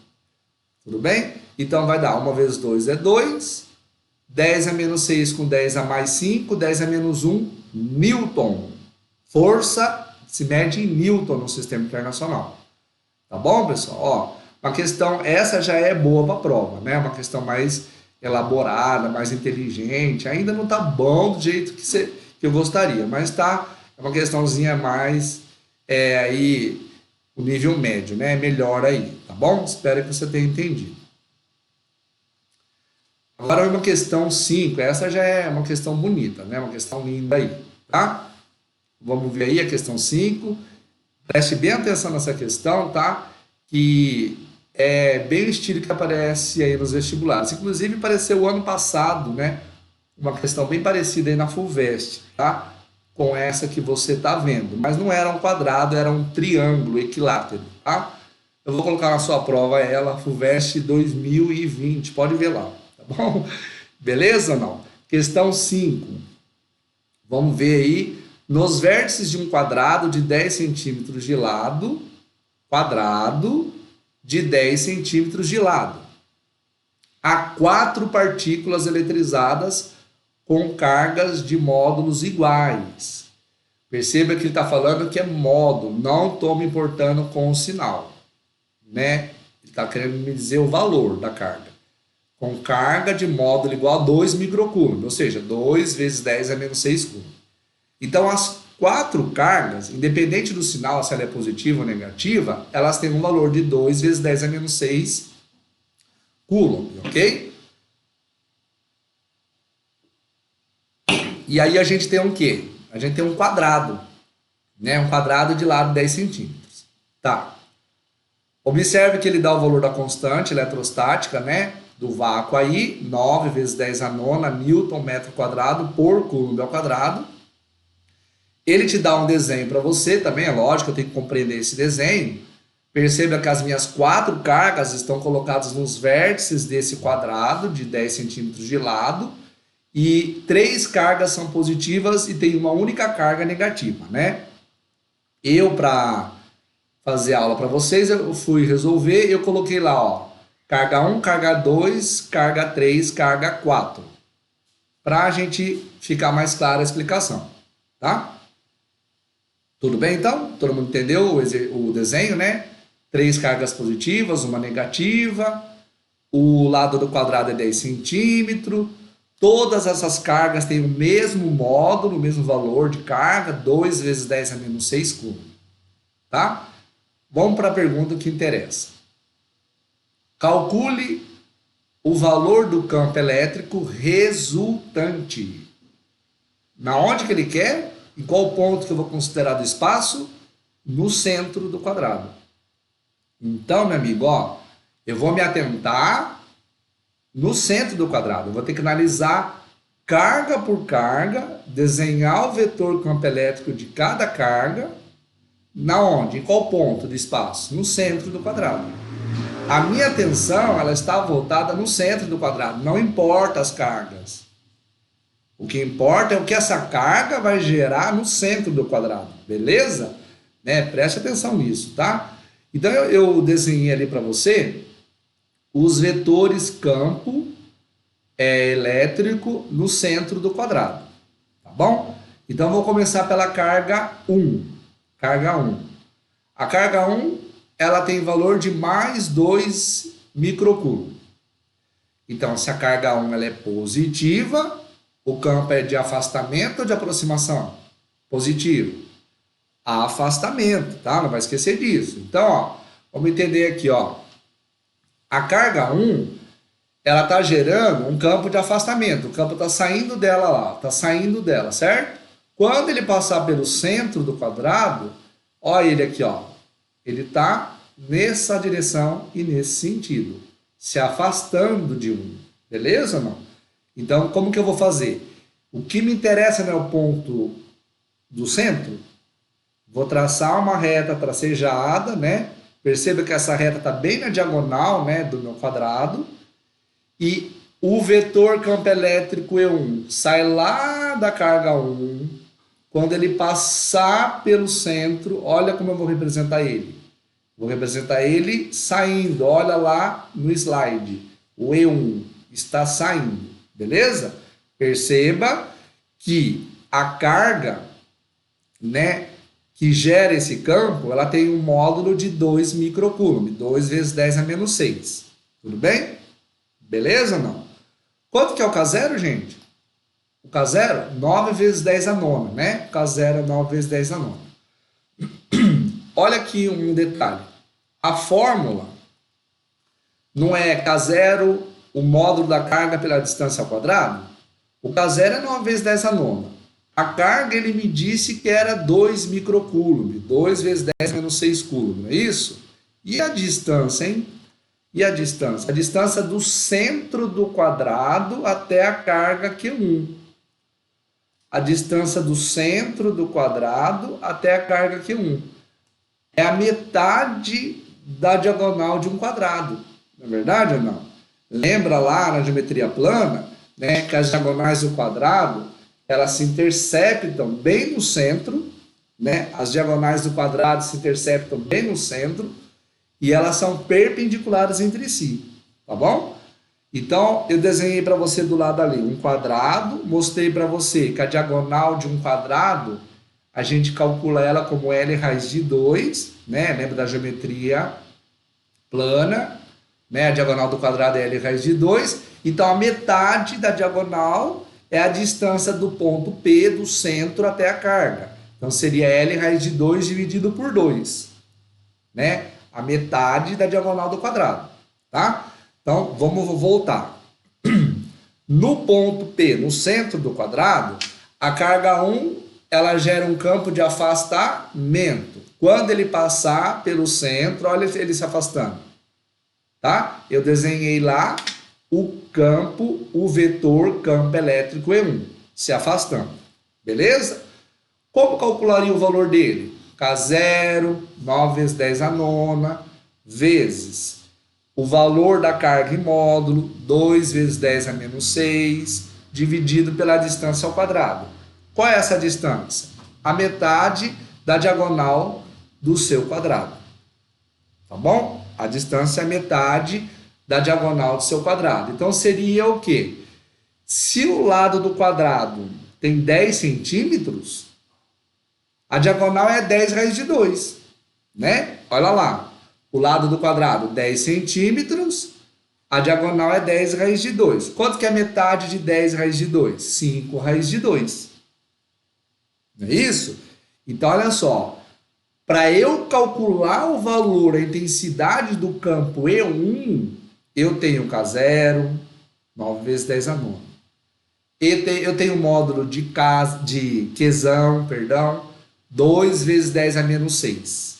Tudo bem? Então vai dar 1 vezes 2 é 2. 10 a menos 6 com 10 a mais 5, 10 a menos 1, Newton. Força se mede em Newton no sistema internacional. Tá bom, pessoal? Ó, uma questão, essa já é boa para a prova, né? Uma questão mais elaborada, mais inteligente. Ainda não tá bom do jeito que eu gostaria, mas tá, é uma questãozinha mais, aí, o nível médio, né? Melhor aí, tá bom? Espero que você tenha entendido. Agora uma questão 5, essa já é uma questão bonita, né? Uma questão linda aí, tá? Vamos ver aí a questão 5. Preste bem atenção nessa questão, tá? Que é bem o estilo que aparece aí nos vestibulares. Inclusive apareceu o ano passado, né? Uma questão bem parecida aí na FUVEST, tá? Com essa que você tá vendo. Mas não era um quadrado, era um triângulo equilátero, tá? Eu vou colocar na sua prova ela, FUVEST 2020, pode ver lá. Tá bom? Beleza ou não? Questão 5. Vamos ver aí. Nos vértices de um quadrado de 10 centímetros de lado, quadrado de 10 centímetros de lado, há 4 partículas eletrizadas com cargas de módulos iguais. Perceba que ele está falando que é módulo, não estou me importando com o sinal, né? Ele está querendo me dizer o valor da carga. Com carga de módulo igual a 2 microcoulomb, ou seja, 2 vezes 10 a menos 6 coulomb. Então, as 4 cargas, independente do sinal, se ela é positiva ou negativa, elas têm um valor de 2 vezes 10 a menos 6 coulomb, ok? E aí a gente tem o quê? A gente tem um quadrado, né? Um quadrado de lado 10 centímetros. Tá. Observe que ele dá o valor da constante eletrostática, né? do vácuo aí, 9 vezes 10 a nona, Newton, metro quadrado, por Coulomb ao quadrado. Ele te dá um desenho para você, também é lógico, eu tenho que compreender esse desenho. Perceba que as minhas 4 cargas estão colocadas nos vértices desse quadrado de 10 centímetros de lado, e 3 cargas são positivas e tem uma única carga negativa, né? Eu, para fazer aula para vocês, eu fui resolver, eu coloquei lá, ó, carga 1, carga 2, carga 3, carga 4, para a gente ficar mais clara a explicação, tá? Tudo bem, então? Todo mundo entendeu o desenho, né? 3 cargas positivas, uma negativa, o lado do quadrado é 10 centímetros, todas essas cargas têm o mesmo módulo, o mesmo valor de carga, 2 vezes 10 a menos 6 Coulomb, tá? Vamos para a pergunta que interessa. Calcule o valor do campo elétrico resultante. Na onde que ele quer? Em qual ponto que eu vou considerar do espaço? No centro do quadrado. Então, meu amigo, ó, eu vou me atentar no centro do quadrado. Eu vou ter que analisar carga por carga, desenhar o vetor campo elétrico de cada carga. Na onde? Em qual ponto do espaço? No centro do quadrado. A minha atenção, ela está voltada no centro do quadrado. Não importa as cargas. O que importa é o que essa carga vai gerar no centro do quadrado, beleza? Né? Preste atenção nisso, tá? Então eu desenhei ali para você os vetores campo elétrico no centro do quadrado, tá bom? Então vou começar pela carga 1. Carga 1. A carga 1, ela tem valor de mais 2 microcoulomb. Então se a carga 1 ela é positiva, o campo é de afastamento ou de aproximação? Positivo. Afastamento, tá? Não vai esquecer disso. Então, ó, vamos entender aqui, ó. A carga 1, ela tá gerando um campo de afastamento. O campo tá saindo dela lá, tá saindo dela, certo? Quando ele passar pelo centro do quadrado, ó ele aqui, ó. Ele tá nessa direção e nesse sentido, se afastando de 1. Beleza ou não? Então, como que eu vou fazer? O que me interessa não é o ponto do centro. Vou traçar uma reta tracejada, né? Perceba que essa reta está bem na diagonal, né, do meu quadrado. E o vetor campo elétrico E1 sai lá da carga 1. Quando ele passar pelo centro, olha como eu vou representar ele. Vou representar ele saindo. Olha lá no slide. O E1 está saindo. Beleza? Perceba que a carga, né, que gera esse campo, ela tem um módulo de 2 microcoulomb, 2 vezes 10 a menos 6. Tudo bem? Beleza ou não? Quanto que é o K0, gente? O K0, 9 vezes 10 a nona, né? O K0 é 9 vezes 10 a nona. Olha aqui um detalhe. A fórmula não é K0... o módulo da carga pela distância ao quadrado, o K0 é 9 vezes 10 a nona. A carga, ele me disse que era 2 microcoulomb, 2 vezes 10 menos 6 coulomb, não é isso? E a distância, hein? E a distância? A distância do centro do quadrado até a carga Q1. A distância do centro do quadrado até a carga Q1. É a metade da diagonal de um quadrado. Não é verdade ou não? Lembra lá na geometria plana, né, que as diagonais do quadrado, elas se interceptam bem no centro, né? As diagonais do quadrado se interceptam bem no centro e elas são perpendiculares entre si, tá bom? Então, eu desenhei para você do lado ali um quadrado, mostrei para você que a diagonal de um quadrado, a gente calcula ela como L raiz de 2, né? Lembra da geometria plana? Né? A diagonal do quadrado é L raiz de 2. Então, a metade da diagonal é a distância do ponto P do centro até a carga. Então, seria L raiz de 2 dividido por 2. Né? A metade da diagonal do quadrado. Tá? Então, vamos voltar. No ponto P, no centro do quadrado, a carga 1, ela gera um campo de afastamento. Quando ele passar pelo centro, olha ele se afastando. Tá? Eu desenhei lá o vetor campo elétrico E1, se afastando. Beleza? Como calcularia o valor dele? K0, 9 vezes 10 a nona, vezes o valor da carga em módulo, 2 vezes 10 a menos 6, dividido pela distância ao quadrado. Qual é essa distância? A metade da diagonal do seu quadrado. Tá bom? A distância é a metade da diagonal do seu quadrado. Então, seria o quê? Se o lado do quadrado tem 10 centímetros, a diagonal é 10 raiz de 2, né? Olha lá. O lado do quadrado, 10 centímetros, a diagonal é 10 raiz de 2. Quanto que é metade de 10 raiz de 2? 5 raiz de 2. Não é isso? Então, olha só. Para eu calcular o valor, a intensidade do campo E1, eu tenho K0, 9 vezes 10 a nona. Eu tenho o módulo de Qzão, 2 vezes 10 a menos 6.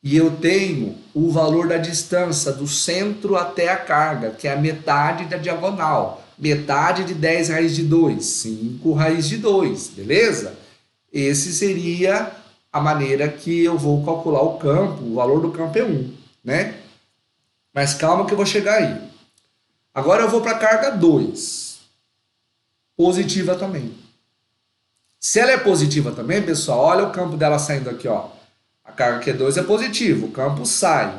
E eu tenho o valor da distância do centro até a carga, que é a metade da diagonal. Metade de 10 raiz de 2, 5 raiz de 2, beleza? Esse seria a maneira que eu vou calcular o campo, o valor do campo E1, né? Mas calma que eu vou chegar aí. Agora eu vou para a carga 2. Positiva também. Se ela é positiva também, pessoal, olha o campo dela saindo aqui, ó. A carga Q2 é positiva, o campo sai,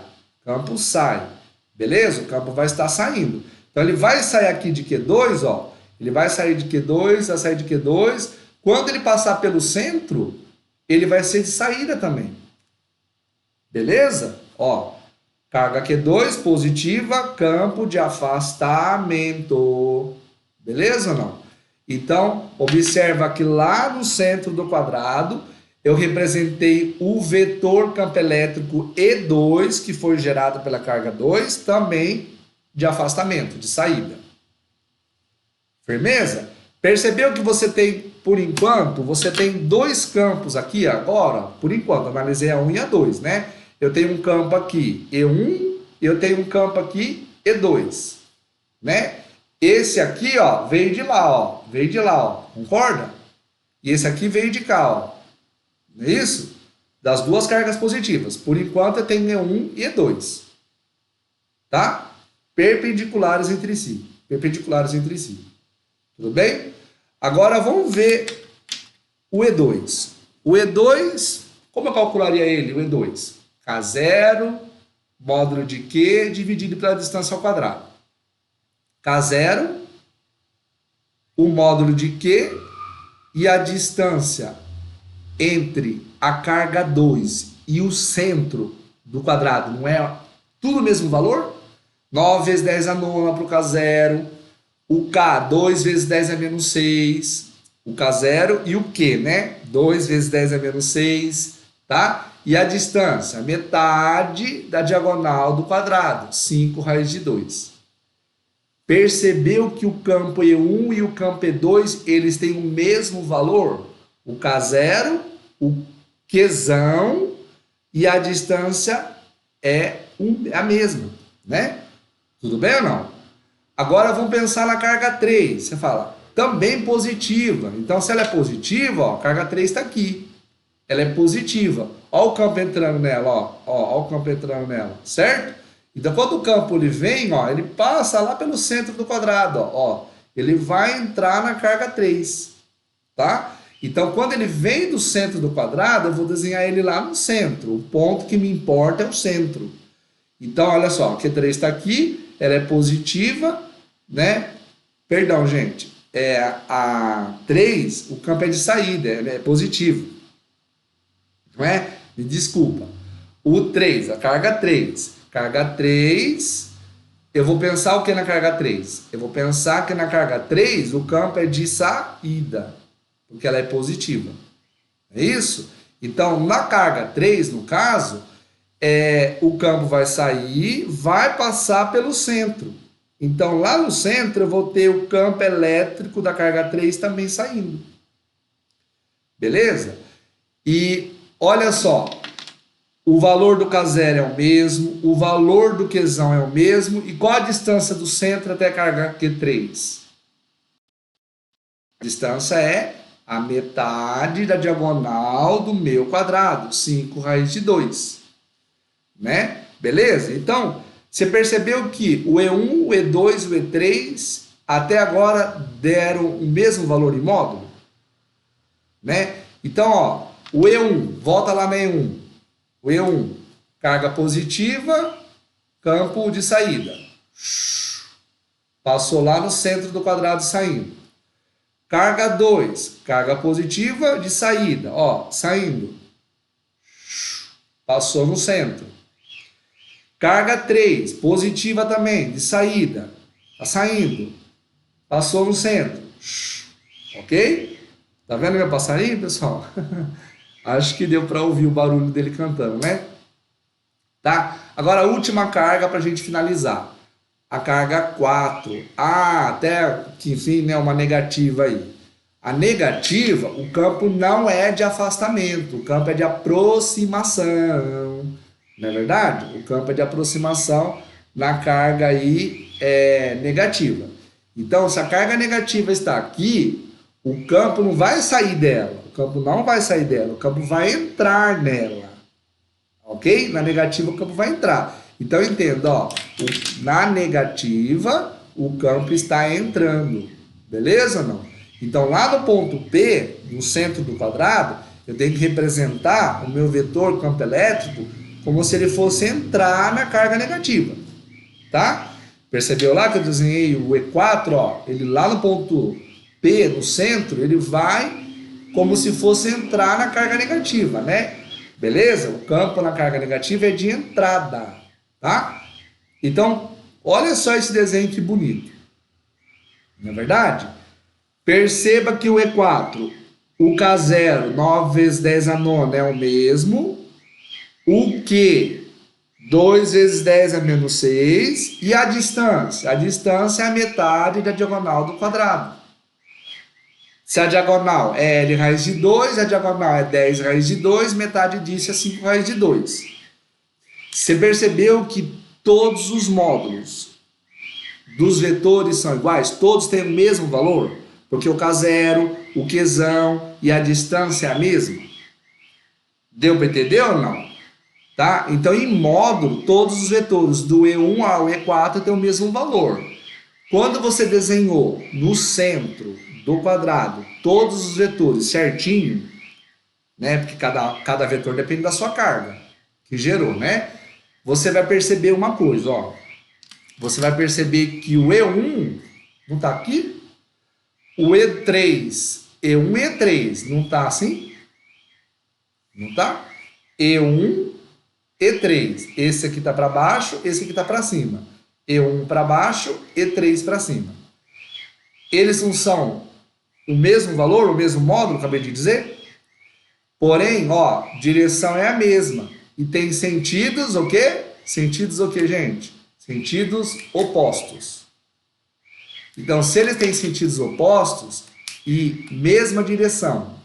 beleza? O campo vai estar saindo. Então ele vai sair aqui de Q2, ó. Ele vai sair de Q2, vai sair de Q2. Quando ele passar pelo centro, ele vai ser de saída também. Beleza? Ó, carga Q2 positiva, campo de afastamento. Beleza ou não? Então, observa que lá no centro do quadrado, eu representei o vetor campo elétrico E2, que foi gerado pela carga 2, também de afastamento, de saída. Firmeza? Percebeu que você tem, por enquanto, você tem dois campos aqui agora, por enquanto, analisei a 1 e a 2, né? Eu tenho um campo aqui, E1, e eu tenho um campo aqui, E2, né? Esse aqui, ó, veio de lá, ó, concorda? E esse aqui veio de cá, ó. Não é isso? Das duas cargas positivas. Por enquanto, eu tenho E1 e E2. Tá? Perpendiculares entre si. Tudo bem? Agora, vamos ver o E2. O E2, como eu calcularia ele, o E2? K0, módulo de Q, dividido pela distância ao quadrado. K0, o módulo de Q e a distância entre a carga 2 e o centro do quadrado, não é tudo o mesmo valor? 9 vezes 10 a nona para o K0, o K, 2 vezes 10 a menos 6, o K0 e o Q, né? 2 vezes 10 a menos 6, tá? E a distância, metade da diagonal do quadrado, 5 raiz de 2. Percebeu que o campo E1 e o campo E2, eles têm o mesmo valor? O K0, o Qzão e a distância é a mesma, né? Tudo bem ou não? Agora vamos pensar na carga 3. Você fala, também positiva. Então, se ela é positiva, ó, a carga 3 está aqui. Ela é positiva. Olha o campo entrando nela, ó, o campo entrando nela, certo? Então, quando o campo ele vem, ó, ele passa lá pelo centro do quadrado, ó, ele vai entrar na carga 3, tá? Então, quando ele vem do centro do quadrado, eu vou desenhar ele lá no centro. O ponto que me importa é o centro. Então, olha só, a Q3 está aqui, ela é positiva, né? Perdão, gente. A 3, o campo é de saída, ela é positivo. Não é? Me desculpa. O 3, a carga 3. Carga 3, eu vou pensar o que na carga 3? Eu vou pensar que na carga 3 o campo é de saída, porque ela é positiva. É isso? Então, na carga 3, no caso, o campo vai sair, vai passar pelo centro. Então, lá no centro, eu vou ter o campo elétrico da carga 3 também saindo. Beleza? E olha só, O valor do K0 é o mesmo, o valor do Qzão é o mesmo, e qual a distância do centro até a carga Q3? A distância é a metade da diagonal do meu quadrado, 5 raiz de 2, né? Beleza? Então, você percebeu que o E1, o E2 e o E3 até agora deram o mesmo valor em módulo, né? Então, ó, o E1, volta lá na E1. O E1, carga positiva, campo de saída. Passou lá no centro do quadrado saindo. Carga 2, carga positiva de saída, ó, saindo. Passou no centro. Carga 3, positiva também, de saída. Tá saindo. Passou no centro. Ok? Tá vendo meu passarinho, pessoal? Acho que deu para ouvir o barulho dele cantando, né? Tá? Agora a última carga para a gente finalizar. A carga 4. Ah, até que enfim, né, uma negativa aí. A negativa, o campo não é de afastamento, o campo é de aproximação. Não é verdade? O campo é de aproximação na carga aí negativa. Então, se a carga negativa está aqui, o campo não vai sair dela. O campo não vai sair dela, o campo vai entrar nela. Ok? Na negativa, o campo vai entrar. Então, entenda, ó, na negativa, o campo está entrando. Beleza ou não? Então, lá no ponto P, no centro do quadrado, eu tenho que representar o meu vetor campo elétrico como se ele fosse entrar na carga negativa. Tá? Percebeu lá que eu desenhei o E4, ó, ele lá no ponto P, no centro, ele vai como se fosse entrar na carga negativa, né? Beleza? O campo na carga negativa é de entrada, tá? Então, olha só esse desenho que bonito. Não é verdade? Perceba que o E4, o K0, 9 vezes 10 a nona é o mesmo. O Q, 2 vezes 10 é menos 6. E a distância? A distância é a metade da diagonal do quadrado. Se a diagonal é L raiz de 2, a diagonal é 10 raiz de 2, metade disso é 5 raiz de 2. Você percebeu que todos os módulos dos vetores são iguais? Todos têm o mesmo valor? Porque o K0, o Qzão e a distância é a mesma? Deu para entender ou não? Tá? Então, em módulo, todos os vetores do E1 ao E4 têm o mesmo valor. Quando você desenhou no centro do quadrado todos os vetores certinho, né? Porque cada vetor depende da sua carga que gerou, né? Você vai perceber uma coisa, ó. Você vai perceber que o E1 não está aqui, o E3, E1 e E3 não está assim? Não está? E1, E3. Esse aqui está para baixo, esse aqui está para cima. E1 para baixo, E3 para cima. Eles não são o mesmo valor, o mesmo módulo, acabei de dizer? Porém, ó, direção é a mesma. E tem sentidos o quê? Sentidos o quê, gente? Sentidos opostos. Então, se eles têm sentidos opostos e mesma direção,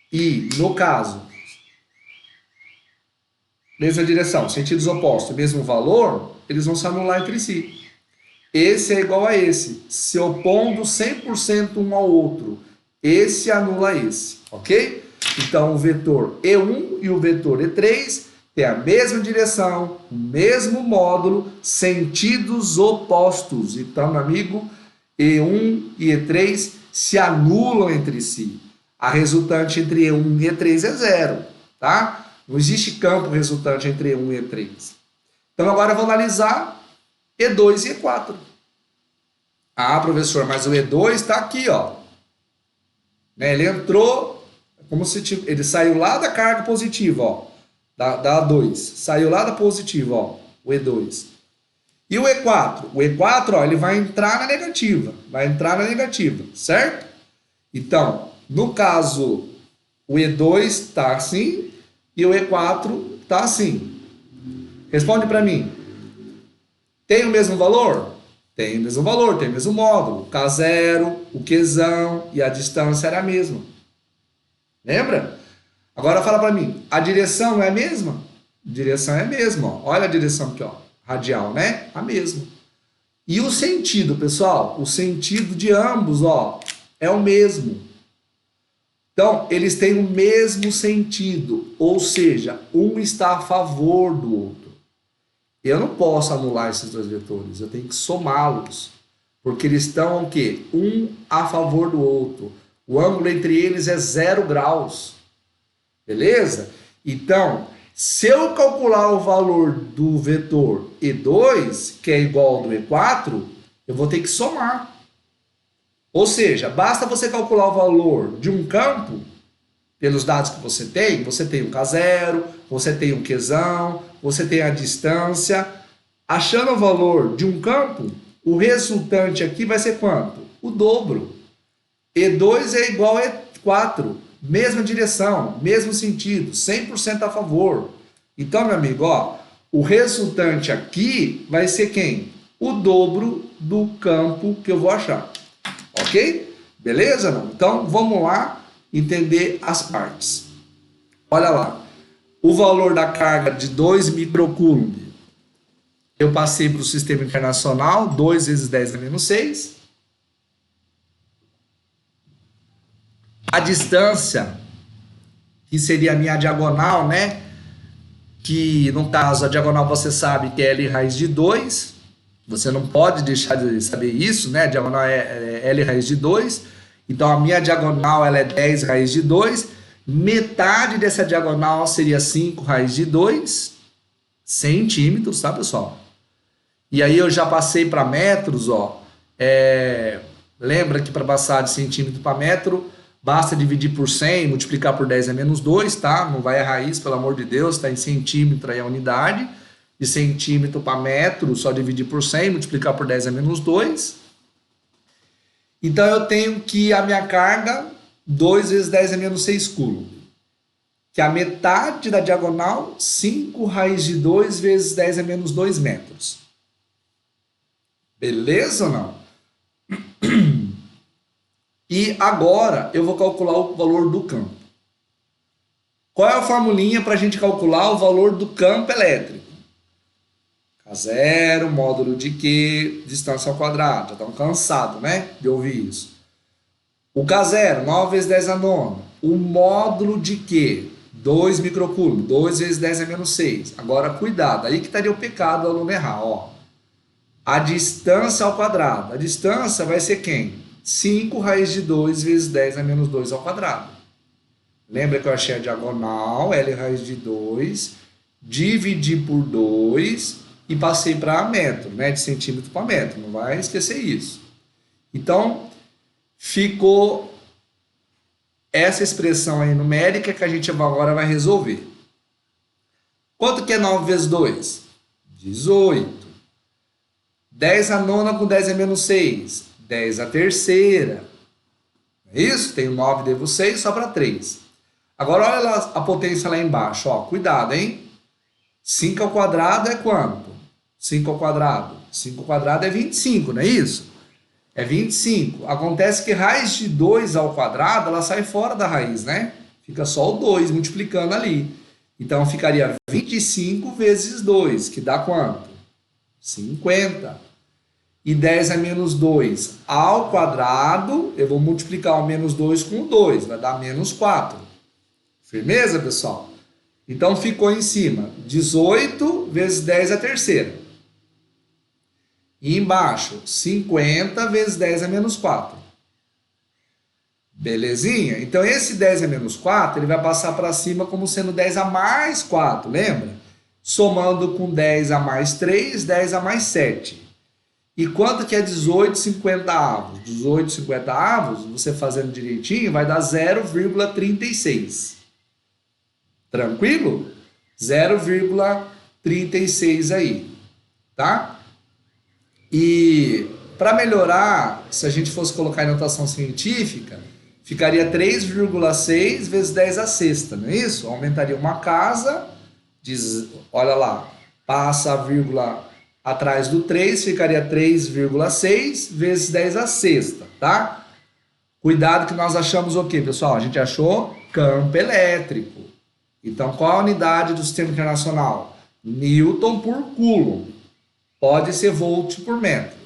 e, no caso, mesma direção, sentidos opostos, mesmo valor, eles vão se anular entre si. Esse é igual a esse, se opondo 100% um ao outro. Esse anula esse, ok? Então, o vetor E1 e o vetor E3 têm a mesma direção, o mesmo módulo, sentidos opostos. Então, meu amigo, E1 e E3 se anulam entre si. A resultante entre E1 e E3 é zero, tá? Não existe campo resultante entre E1 e E3. Então, agora eu vou analisar E2 e E4. Ah, professor, mas o E2 está aqui, ó. Né? Ele entrou, como se ele saiu lá da carga positiva, ó, da A2. Saiu lá da positiva, ó, o E2. E o E4? O E4, ó, ele vai entrar na negativa. Vai entrar na negativa, certo? Então, no caso, o E2 está assim e o E4 está assim. Responde para mim. Tem o mesmo valor? Tem o mesmo valor, tem o mesmo módulo. K0, o Qzão e a distância era a mesma. Lembra? Agora fala para mim, a direção não é a mesma? Direção é a mesma, ó. Olha a direção aqui, ó. Radial, né? A mesma. E o sentido, pessoal? O sentido de ambos, ó, é o mesmo. Então, eles têm o mesmo sentido, ou seja, um está a favor do outro. Eu não posso anular esses dois vetores, eu tenho que somá-los, porque eles estão o quê? Um a favor do outro. O ângulo entre eles é 0 graus. Beleza? Então, se eu calcular o valor do vetor E2, que é igual ao do E4, eu vou ter que somar. Ou seja, basta você calcular o valor de um campo, pelos dados que você tem um K0, você tem um Qzão, você tem a distância. Achando o valor de um campo, o resultante aqui vai ser quanto? O dobro. E2 é igual a E4, mesma direção, mesmo sentido, 100% a favor. Então, meu amigo, ó, o resultante aqui vai ser quem? O dobro do campo que eu vou achar. Ok? Beleza? Não? Então, vamos lá entender as partes. Olha lá. O valor da carga de 2 microcoulomb, eu passei para o sistema internacional, 2 vezes 10 a menos 6. A distância, que seria a minha diagonal, né? Que, no caso, a diagonal você sabe que é L raiz de 2. Você não pode deixar de saber isso, né? A diagonal é L raiz de 2. Então, a minha diagonal ela é 10 raiz de 2. Metade dessa diagonal seria 5 raiz de 2 centímetros, tá, pessoal? E aí eu já passei para metros, ó. Lembra que para passar de centímetro para metro, basta dividir por 100, multiplicar por 10 é menos 2, tá? Não vai a raiz, pelo amor de Deus, tá em centímetro aí a unidade. De centímetro para metro, só dividir por 100, multiplicar por 10 é menos 2. Então, eu tenho que a minha carga, 2 vezes 10 é menos 6 coulomb. Que a metade da diagonal, 5 raiz de 2 vezes 10 é menos 2 metros. Beleza ou não? E agora, eu vou calcular o valor do campo. Qual é a formulinha para a gente calcular o valor do campo elétrico? K0, módulo de Q, distância ao quadrado. Já estão cansados, né, de ouvir isso. O K0, 9 vezes 10 a nona. O módulo de Q, 2 microcoulomb. 2 vezes 10 a menos 6. Agora, cuidado. Aí que estaria o pecado do aluno errar. Ó. A distância ao quadrado. A distância vai ser quem? 5 raiz de 2 vezes 10 a menos 2 ao quadrado. Lembra que eu achei a diagonal, L raiz de 2, dividi por 2... e passei para metro, né, de centímetro para metro, não vai esquecer isso. Então, ficou essa expressão aí numérica que a gente agora vai resolver. Quanto que é 9 vezes 2? 18. 10 a nona com 10 é menos 6. 10 a terceira. É isso? Tenho 9, devo 6, sobra 3. Agora, olha lá a potência lá embaixo. Ó, cuidado, hein? 5 ao quadrado é quanto? 5 ao quadrado. 5 ao quadrado é 25, não é isso? É 25. Acontece que raiz de 2 ao quadrado, ela sai fora da raiz, né? Fica só o 2 multiplicando ali. Então, ficaria 25 vezes 2, que dá quanto? 50. E 10 a menos 2 ao quadrado, eu vou multiplicar o menos 2 com o 2, vai dar menos 4. Firmeza, pessoal? Então, ficou em cima 18 vezes 10 a terceira. E embaixo, 50 vezes 10 a menos 4. Belezinha? Então, esse 10 a menos 4, ele vai passar para cima como sendo 10 a mais 4, lembra? Somando com 10 a mais 3, 10 a mais 7. E quanto que é 18 50 avos? 18 50 avos, você fazendo direitinho, vai dar 0,36. Tranquilo? 0,36 aí, tá? E para melhorar, se a gente fosse colocar em notação científica, ficaria 3,6 vezes 10 a sexta, não é isso? Aumentaria uma casa, olha lá, passa a vírgula atrás do 3, ficaria 3,6 vezes 10 a sexta, tá? Cuidado que nós achamos o quê, pessoal? A gente achou campo elétrico. Então, qual a unidade do sistema internacional? Newton por Coulomb. Pode ser volt por metro.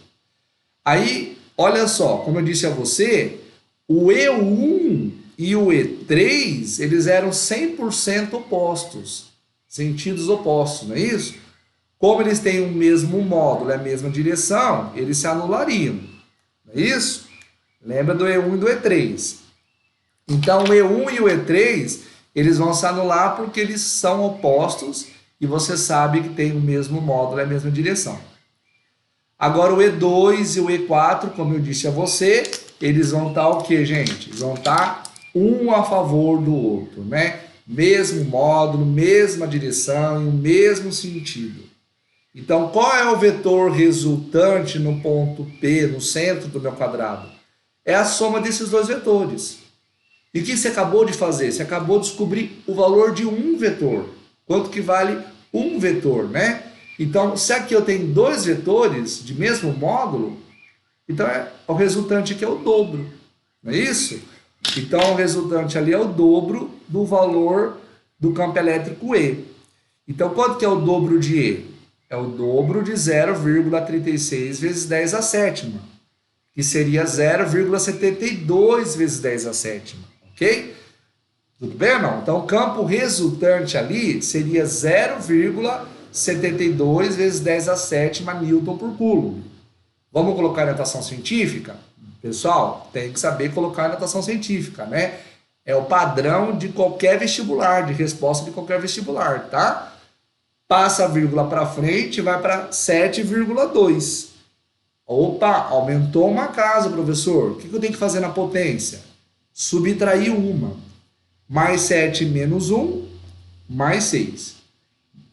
Aí, olha só, como eu disse a você, o E1 e o E3, eles eram 100% opostos, sentidos opostos, não é isso? Como eles têm o mesmo módulo, a mesma direção, eles se anulariam, não é isso? Lembra do E1 e do E3. Então, o E1 e o E3, eles vão se anular porque eles são opostos e você sabe que tem o mesmo módulo, a mesma direção. Agora, o E2 e o E4, como eu disse a você, eles vão estar o quê, gente? Eles vão estar um a favor do outro, né? Mesmo módulo, mesma direção e o mesmo sentido. Então, qual é o vetor resultante no ponto P, no centro do meu quadrado? É a soma desses dois vetores. E o que você acabou de fazer? Você acabou de descobrir o valor de um vetor. Quanto que vale um vetor, né? Então, se aqui eu tenho dois vetores de mesmo módulo, então o resultante aqui é o dobro, não é isso? Então, o resultante ali é o dobro do valor do campo elétrico E. Então, quanto que é o dobro de E? É o dobro de 0,36 vezes 10 a sétima, que seria 0,72 vezes 10 a sétima, ok? Tudo bem ou não? Então, o campo resultante ali seria 0,72 vezes 10 a sétima Newton por Coulomb. Vamos colocar notação científica? Pessoal, tem que saber colocar notação científica, né? É o padrão de qualquer vestibular, de resposta de qualquer vestibular, tá? Passa a vírgula para frente e vai para 7,2. Opa, aumentou uma casa, professor. O que eu tenho que fazer na potência? Subtrair uma. Mais 7 menos 1, mais 6.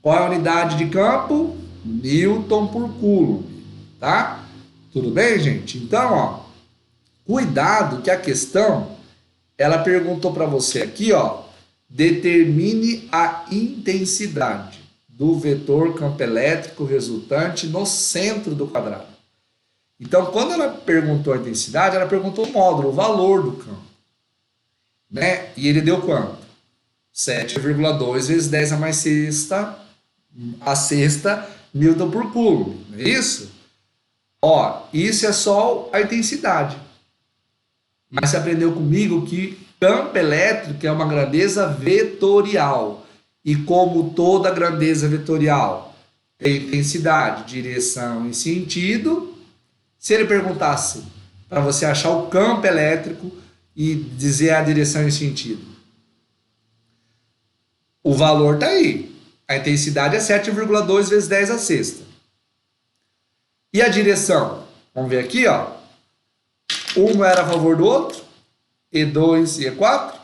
Qual é a unidade de campo? Newton por Coulomb, tá? Tudo bem, gente? Então, ó, cuidado que a questão, ela perguntou para você aqui, ó, determine a intensidade do vetor campo elétrico resultante no centro do quadrado. Então, quando ela perguntou a intensidade, ela perguntou o módulo, o valor do campo, né? E ele deu quanto? 7,2 vezes 10 a mais sexta, Newton por Coulomb, não é isso? Ó, isso é só a intensidade. Mas você aprendeu comigo que campo elétrico é uma grandeza vetorial. E como toda grandeza vetorial tem intensidade, direção e sentido, se ele perguntasse para você achar o campo elétrico e dizer a direção e sentido, o valor está aí. A intensidade é 7,2 vezes 10 a sexta. E a direção? Vamos ver aqui, ó. Um era a favor do outro, E2 e E4.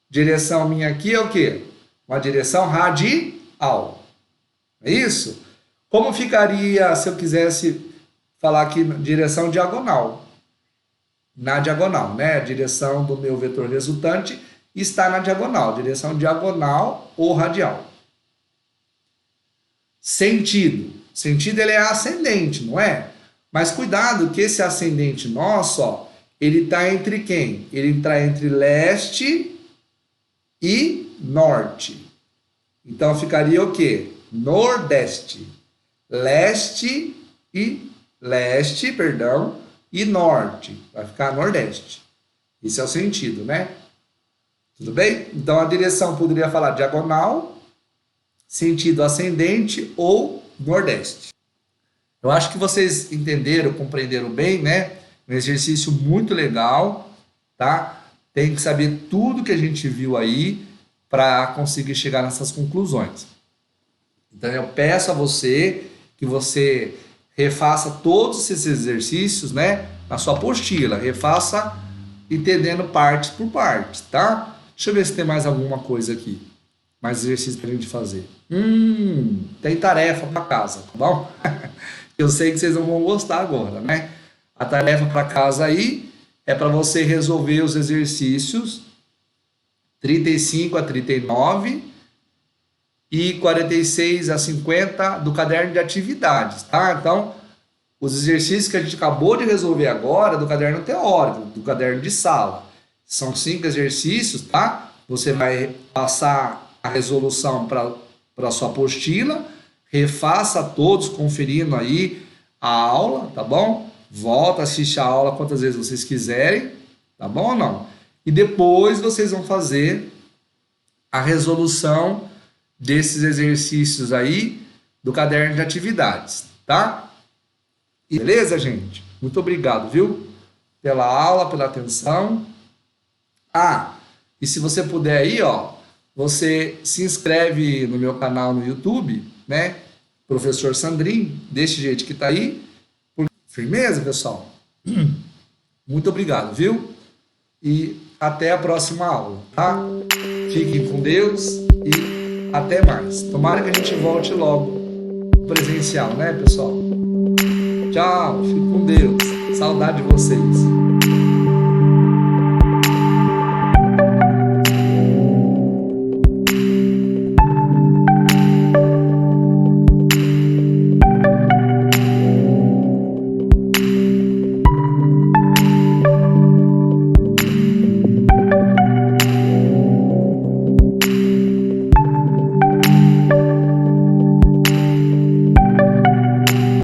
Direção minha aqui é o quê? Uma direção radial. É isso? Como ficaria se eu quisesse falar aqui direção diagonal? Na diagonal, né? A direção do meu vetor resultante está na diagonal. Direção diagonal ou radial. Sentido. Sentido ele é ascendente, não é? Mas cuidado que esse ascendente nosso, ó, ele está entre quem? Ele está entre leste e norte. Então ficaria o quê? Nordeste. Leste, e norte. Vai ficar nordeste. Esse é o sentido, né? Tudo bem? Então a direção poderia falar diagonal, sentido ascendente ou nordeste. Eu acho que vocês entenderam, compreenderam bem, né? Um exercício muito legal, tá? Tem que saber tudo que a gente viu aí para conseguir chegar nessas conclusões. Então eu peço a você que você refaça todos esses exercícios, né? Na sua apostila, refaça entendendo parte por parte, tá? Deixa eu ver se tem mais alguma coisa aqui. Mais exercício para a gente fazer. Tem tarefa para casa, tá bom? Eu sei que vocês não vão gostar agora, né? A tarefa para casa aí é para você resolver os exercícios 35 a 39 e 46 a 50 do caderno de atividades, tá? Então, os exercícios que a gente acabou de resolver agora do caderno teórico, do caderno de sala. São 5 exercícios, tá? Você vai passar a resolução para a sua apostila, refaça todos, conferindo aí a aula, tá bom? Volta, assiste a aula quantas vezes vocês quiserem, tá bom ou não? E depois vocês vão fazer a resolução desses exercícios aí do caderno de atividades, tá? E beleza, gente? Muito obrigado, viu? Pela aula, pela atenção. Ah, e se você puder aí, ó, você se inscreve no meu canal no YouTube, né? Professor Sandrin, desse jeito que tá aí. Firmeza, pessoal? Muito obrigado, viu? E até a próxima aula, tá? Fiquem com Deus e até mais. Tomara que a gente volte logo presencial, né, pessoal? Tchau, fique com Deus. Saudade de vocês.